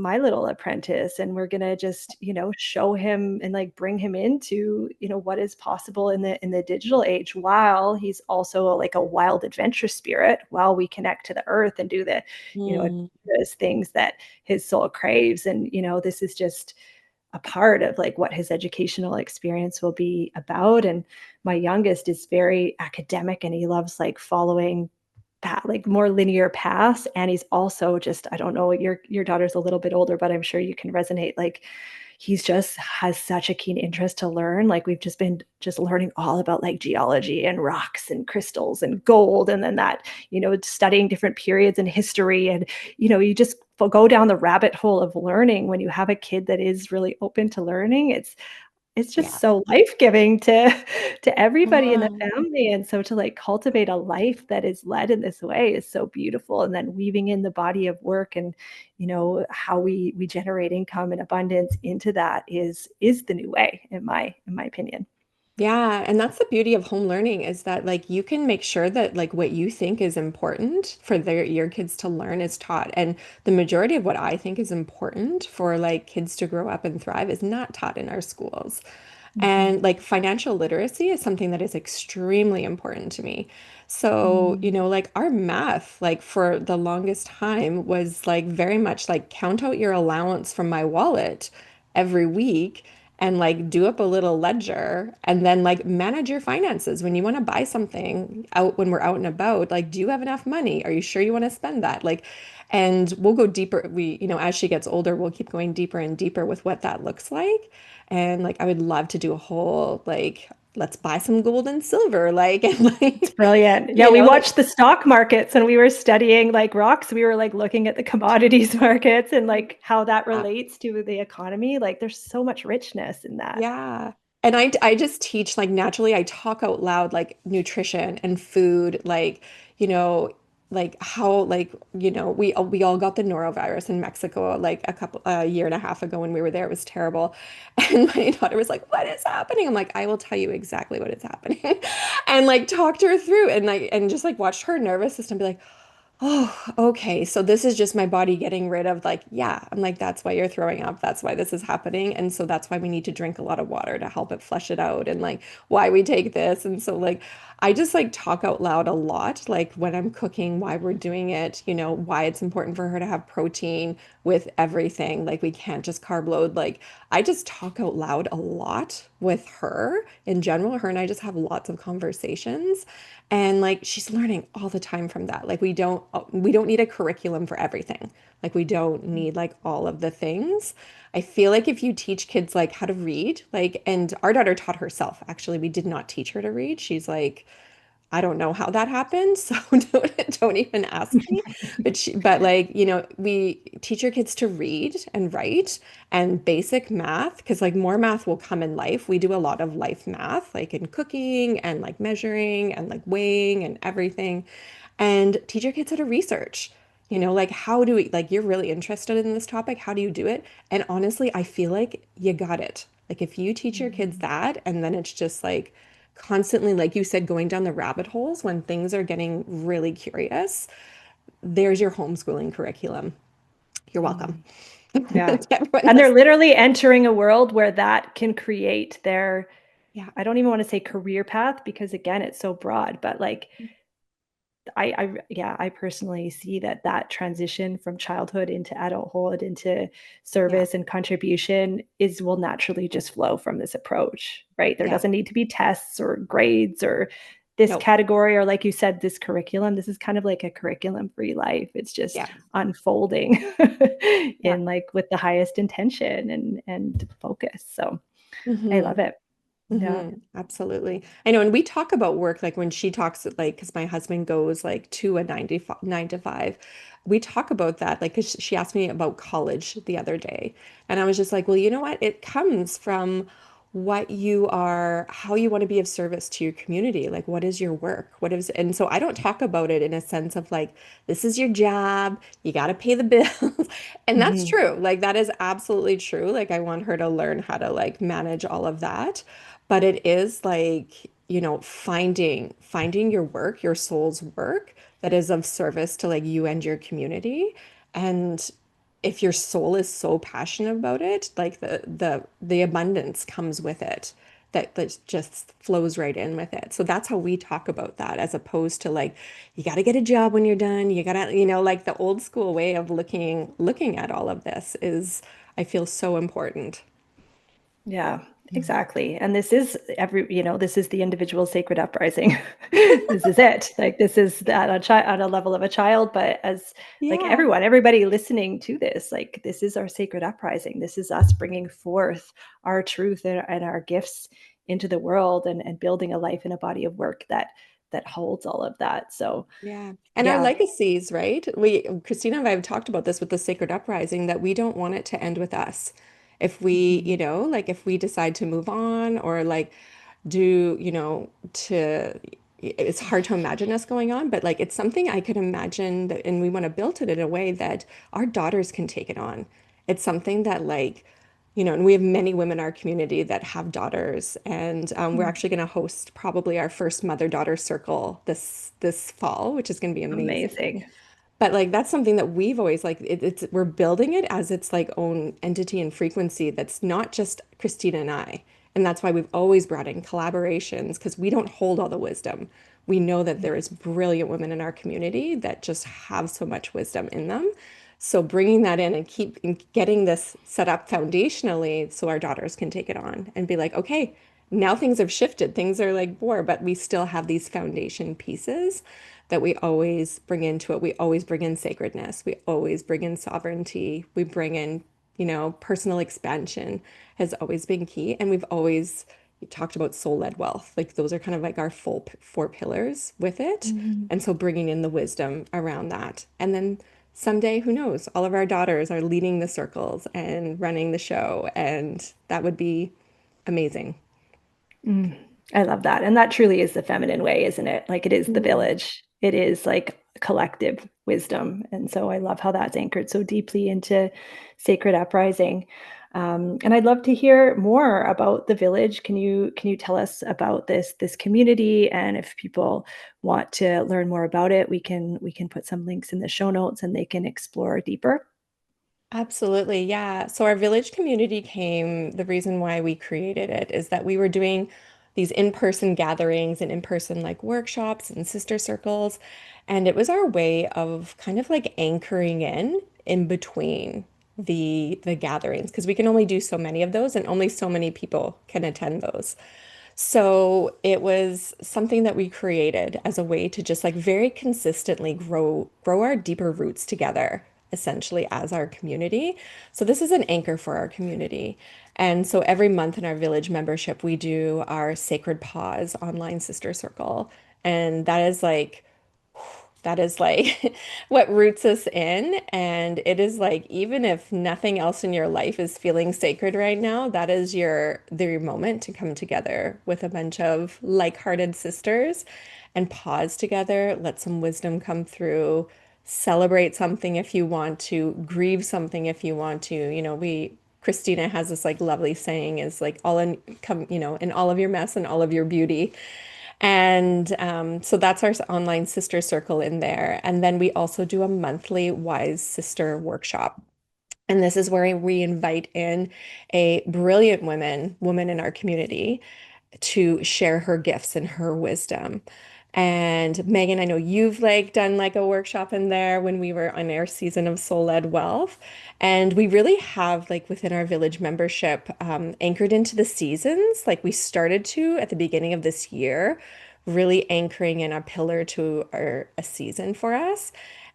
apprentice, and we're gonna just, show him and like bring him into, what is possible in the digital age, while he's also like a wild adventure spirit, while we connect to the earth and do the, Mm. those things that his soul craves. And, this is just a part of like what his educational experience will be about. And my youngest is very academic, and he loves like following like more linear paths. And he's also just, I don't know, your daughter's a little bit older, but I'm sure you can resonate. Like he's just has such a keen interest to learn. Like we've just been just learning all about like geology and rocks and crystals and gold, and then that, studying different periods in history. And you just go down the rabbit hole of learning when you have a kid that is really open to learning. It's Yeah. just so life-giving to everybody in the Yeah. family. And so to like cultivate a life that is led in this way is so beautiful. And then weaving in the body of work and, how we generate income and abundance into that is the new way, in my opinion. Yeah, and that's the beauty of home learning is that like you can make sure that like what you think is important for your kids to learn is taught. And the majority of what I think is important for like kids to grow up and thrive is not taught in our schools. Mhm. And like financial literacy is something that is extremely important to me. So, Mm. like our math, like for the longest time was like very much like count out your allowance from my wallet every week and like do up a little ledger and then like manage your finances when you want to buy something out when we're out and about. Like, do you have enough money? Are you sure you want to spend that? Like, and we'll go deeper. As she gets older, we'll keep going deeper and deeper with what that looks like. And like, I would love to do a whole like, let's buy some gold and silver, like, and It's like, brilliant. Yeah, we like, watched the stock markets and we were studying like rocks. We were like looking at the commodities markets and like how that uh, relates to the economy. Like there's so much richness in that. yeah. And I just teach like naturally, I talk out loud like nutrition and food, you know, like how we all got the norovirus in Mexico like a year and a half ago when we were there. It was terrible. And my daughter was like, "What is happening?" I'm like, "I will tell you exactly what is happening." And like talked her through and just like watched her nervous system be like, oh, okay. So this is just my body getting rid of like, yeah. I'm like, that's why you're throwing up. That's why this is happening. And so that's why we need to drink a lot of water to help it flush it out and like why we take this. And so like I just like talk out loud a lot, like when I'm cooking, why we're doing it, why it's important for her to have protein with everything. Like we can't just carb load. Like I just talk out loud a lot with her in general. Her and I just have lots of conversations. And like she's learning all the time from that. Like we don't need a curriculum for everything. Like we don't need like all of the things. I feel like if you teach kids like how to read, like and our daughter taught herself. Actually, we did not teach her to read. She's like I don't know how that happened, so don't even ask me. But like, we teach your kids to read and write and basic math because like more math will come in life. We do a lot of life math, like in cooking and like measuring and like weighing and everything. And teach your kids how to research. Like how do we like you're really interested in this topic, how do you do it? And honestly, I feel like you got it. Like if you teach your kids that and then it's just like constantly, like you said, going down the rabbit holes when things are getting really curious, there's your homeschooling curriculum. You're welcome. Mm. Yeah. Everyone And they're has, literally entering a world where that can create their, yeah, I don't even want to say career path because again, it's so broad, but like yeah, I personally see that transition from childhood into adulthood into yeah, service and contribution will naturally just flow from this approach, right? There yeah, doesn't need to be tests or grades or this No. category, or like you said, this curriculum. This is kind of like a curriculum-free life. It's just Yeah. unfolding Yeah. in like with the highest intention and focus. So I love Hmm. it. Yeah. Absolutely. I know. And we talk about work, like when she talks, like, because my husband goes like to a 9 to 5, we talk about that. Like, because she asked me about college the other day. And I was just like, well, you know what? It comes from what you are, how you want to be of service to your community. Like, what is your work? What is, and so I don't talk about it in a sense of like, this is your job, you got to pay the bills. And that's Mhm. true. Like, that is absolutely true. Like, I want her to learn how to like manage all of that. But it is like, finding your work, your soul's work that is of service to like you and your community. And if your soul is so passionate about it, like the abundance comes with it. That just flows right in with it. So that's how we talk about that, as opposed to like, you got to get a job when you're done. You gotta, like the old school way of looking at all of this is, I feel, so important. Yeah, exactly. And this is this is the individual sacred uprising. This is it. Like this is at at a level of a child, but as like Yeah. everybody listening to this, like this is our sacred uprising. This is us bringing forth our truth and our gifts into the world and building a life and a body of work that holds all of that. So Yeah. And our yeah. legacies, right? Christina and I have talked about this with the Sacred Uprising, that we don't want it to end with us. If we, Mhm. like if we decide to move on or like do, it's hard to imagine us going on, but like it's something I could imagine that, and we want to build it in a way that our daughters can take it on. It's something that like, and we have many women in our community that have daughters, and we're Mm. actually going to host probably our first mother-daughter circle this fall, which is going to be amazing. Amazing. But like that's something that we've always like it's we're building it as its like own entity and frequency that's not just Christina and I. And that's why we've always brought in collaborations, because we don't hold all the wisdom. We know that there is brilliant women in our community that just have so much wisdom in them. So bringing that in and keep getting this set up foundationally so our daughters can take it on and be like, okay, now things have shifted. Things are like more, but we still have these foundation pieces that we always bring into it. We always bring in sacredness. We always bring in sovereignty. We bring in, personal expansion has always been key. And we've always talked about soul-led wealth. Like those are kind of like our full four pillars with it. Mhm. And so bringing in the wisdom around that. And then someday, who knows, all of our daughters are leading the circles and running the show. And that would be amazing. Mm, I love that. And that truly is the feminine way, isn't it? Like it is the Mm. village. It is like collective wisdom. And so I love how that's anchored so deeply into Sacred Uprising. And I'd love to hear more about the village. Can you tell us about this community? And if people want to learn more about it, we can put some links in the show notes and they can explore deeper. Absolutely. Yeah. So our village community came, the reason why we created it is that we were doing these in-person gatherings and in-person like workshops and sister circles. And it was our way of kind of like anchoring in between the gatherings, because we can only do so many of those and only so many people can attend those. So it was something that we created as a way to just like very consistently grow our deeper roots together, essentially as our community. So this is an anchor for our community. And so every month in our village membership, we do our Sacred Pause online sister circle. And that is like what roots us in. And it is like, even if nothing else in your life is feeling sacred right now, that is your moment to come together with a bunch of like-hearted sisters and pause together, let some wisdom come through, celebrate something if you want to, grieve something if you want to. Christina has this like lovely saying is like all in come, in all of your mess and all of your beauty. And so that's our online sister circle in there. And then we also do a monthly Wise Sister workshop. And this is where we invite in a brilliant woman in our community to share her gifts and her wisdom. And Megan, I know you've like done like a workshop in there when we were on our season of Soul-Led Wealth. And we really have like within our village membership anchored into the seasons. Like we started to at the beginning of this year, really anchoring in a pillar to a season for us.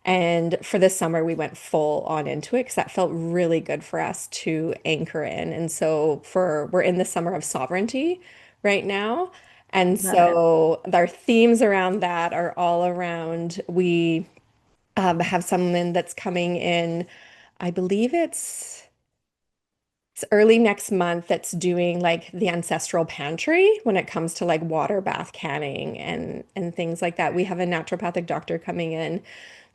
And for the summer, we went full on into it because that felt really good for us to anchor in. And so we're in the summer of sovereignty right now. And Love it. so our themes around that are all around, we have someone that's coming in, I believe it's early next month, that's doing like the ancestral pantry when it comes to like water bath canning and things like that. We have a naturopathic doctor coming in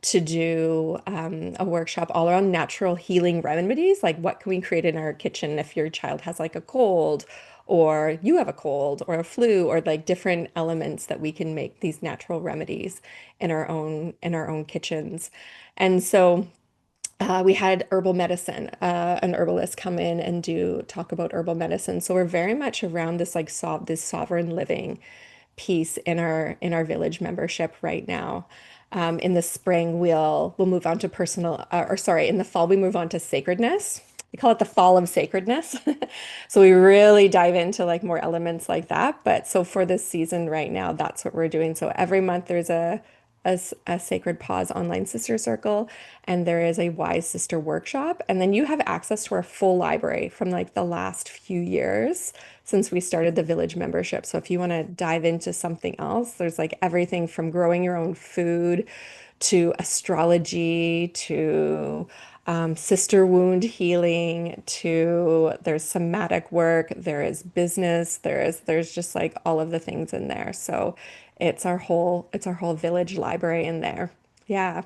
to do a workshop all around natural healing remedies, like what can we create in our kitchen if your child has like a cold or you have a cold or a flu, or like different elements that we can make these natural remedies in our own kitchens. And so we had herbal medicine, an herbalist come in and do talk about herbal medicine. So we're very much around this like this sovereign living piece in our village membership right now. In the spring, we'll move on to personal, or sorry, in the fall we move on to sacredness. We call it the fall of sacredness. So we really dive into like more elements like that. But so for this season right now, that's what we're doing. So every month there's a Sacred Pause online sister circle, and there is a Wise Sister workshop. And then you have access to our full library from like the last few years since we started the village membership. So if you want to dive into something else, there's like everything from growing your own food to astrology to sister wound healing to there's somatic work, there is business, there's just like all of the things in there. So it's our whole village library in there. Yeah.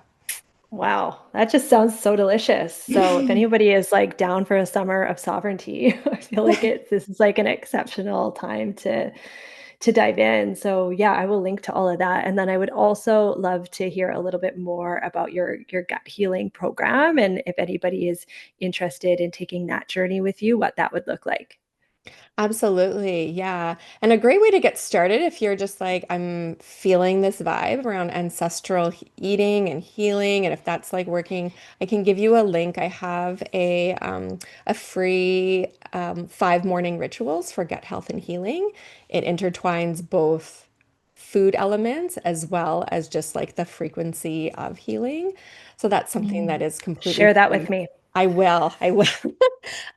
Wow, that just sounds so delicious. So if anybody is like down for a summer of sovereignty, I feel like this is like an exceptional time to dive in. So yeah, I will link to all of that. And then I would also love to hear a little bit more about your gut healing program, and if anybody is interested in taking that journey with you, what that would look like. Absolutely. Yeah. And a great way to get started if you're just like, I'm feeling this vibe around ancestral eating and healing. And if that's like working, I can give you a link. I have a free 5 morning rituals for gut health and healing. It intertwines both food elements as well as just like the frequency of healing. So that's something that Mm. is completely Share that with free. me. I will. I will.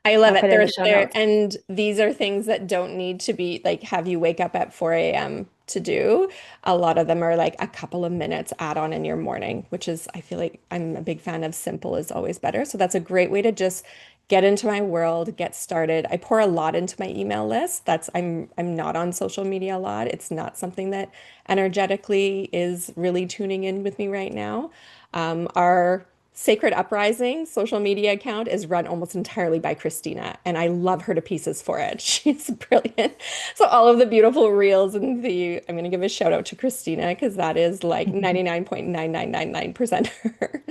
I love I'll it. put it in the show There, notes. and these are things that don't need to be like have you wake up at 4 a.m. to do. A lot of them are like a couple of minutes add on in your morning, which is, I feel like I'm a big fan of simple is always better. So that's a great way to just get into my world, get started. I pour a lot into my email list. I'm not on social media a lot. It's not something that energetically is really tuning in with me right now. Our Sacred Uprising social media account is run almost entirely by Christina, and I love her to pieces for it. She's brilliant. So all of the beautiful reels and I'm going to give a shout out to Christina because that is like 99.9999% her.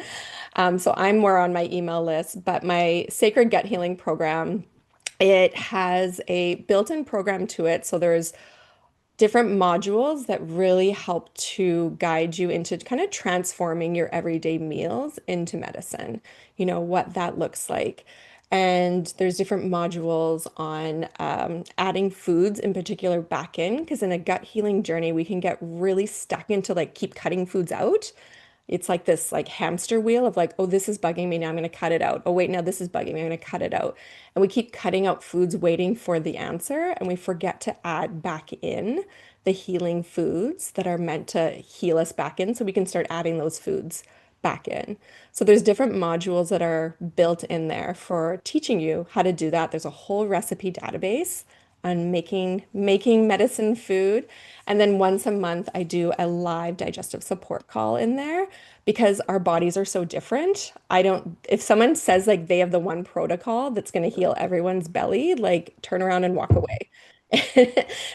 So I'm more on my email list, but my Sacred Gut Healing program, it has a built-in program to it. So there's different modules that really help to guide you into kind of transforming your everyday meals into medicine, what that looks like. And there's different modules on adding foods in particular back in, because in a gut healing journey, we can get really stuck into like keep cutting foods out. It's like this like hamster wheel of like, oh, this is bugging me. Now I'm going to cut it out. Oh, wait, now this is bugging me. I'm going to cut it out. And we keep cutting out foods waiting for the answer. And we forget to add back in the healing foods that are meant to heal us back in so we can start adding those foods back in. So there's different modules that are built in there for teaching you how to do that. There's a whole recipe database on making medicine food. And then once a month, I do a live digestive support call in there because our bodies are so different. I don't, if someone says like they have the one protocol that's going to heal everyone's belly, like turn around and walk away.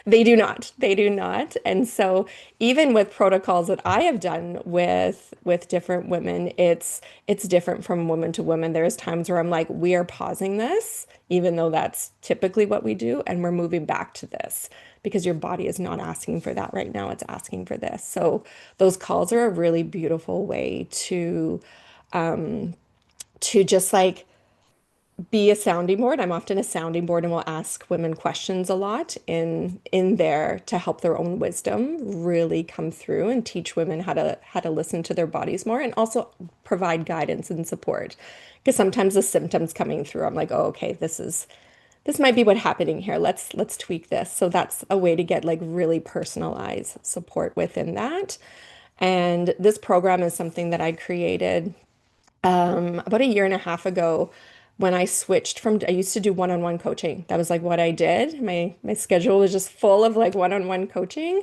They do not. They do not. And so even with protocols that I have done with different women, it's different from woman to woman. There's times where I'm like, we are pausing this, even though that's typically what we do, and we're moving back to this because your body is not asking for that right now. It's asking for this. So those calls are a really beautiful way to just like be a sounding board. I'm often a sounding board and will ask women questions a lot in there to help their own wisdom really come through and teach women how to listen to their bodies more and also provide guidance and support. Because sometimes the symptoms coming through, I'm like, oh, okay, this might be what's happening here. Let's tweak this. So that's a way to get like really personalized support within that. And this program is something that I created about a year and a half ago when I switched from, I used to do one-on-one coaching. That was like what I did. My schedule was just full of like one-on-one coaching.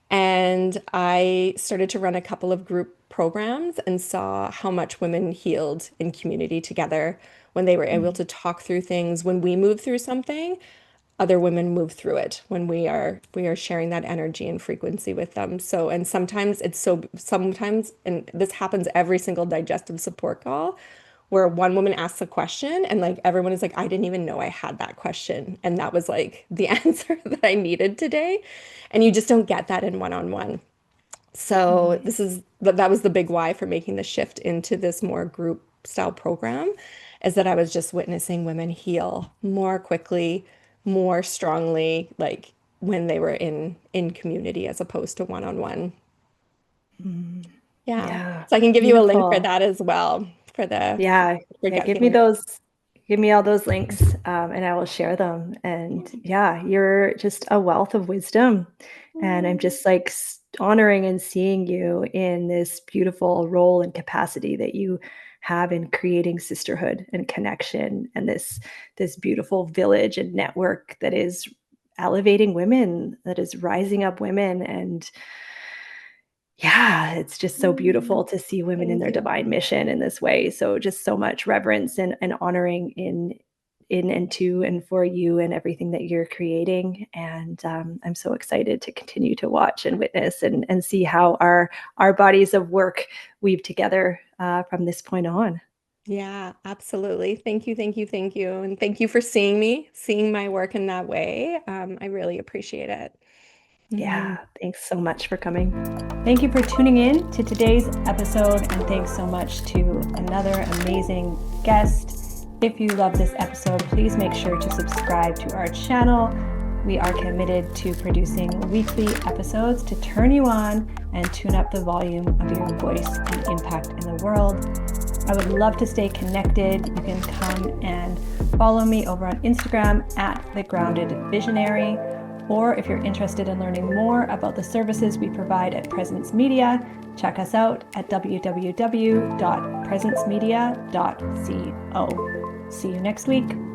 And I started to run a couple of group programs and saw how much women healed in community together when they were able to talk through things. When we move through something, other women move through it when we are sharing that energy and frequency with them. So, and sometimes sometimes, and this happens every single digestive support call, where one woman asks a question and like everyone is like, I didn't even know I had that question. And that was like the answer that I needed today. And you just don't get that in one-on-one. So that was the big why for making the shift into this more group style program, is that I was just witnessing women heal more quickly, more strongly, like when they were in community as opposed to one-on-one. Yeah. Yeah, So I can give you a link for beautiful. that as well for the Yeah, yeah, gut give me feeling. those, give me all those links, and I will share them. And yeah, you're just a wealth of wisdom. And I'm just like honoring and seeing you in this beautiful role and capacity that you have in creating sisterhood and connection and this beautiful village and network that is elevating women, that is rising up women. And yeah, it's just so beautiful to see women in Thank their you. divine mission in this way. So just so much reverence and honoring in and to and for you and everything that you're creating. And I'm so excited to continue to watch and witness and see how our bodies of work weave together from this point on. Yeah, absolutely. Thank you, thank you, thank you. And thank you for seeing me, seeing my work in that way. I really appreciate it. Mhm. Yeah, thanks so much for coming. Thank you for tuning in to today's episode, and thanks so much to another amazing guest. If you love this episode, please make sure to subscribe to our channel. We are committed to producing weekly episodes to turn you on and tune up the volume of your voice and impact in the world. I would love to stay connected. You can come and follow me over on Instagram at The Grounded Visionary. Or if you're interested in learning more about the services we provide at Presence Media, check us out at www.presencemedia.co. See you next week.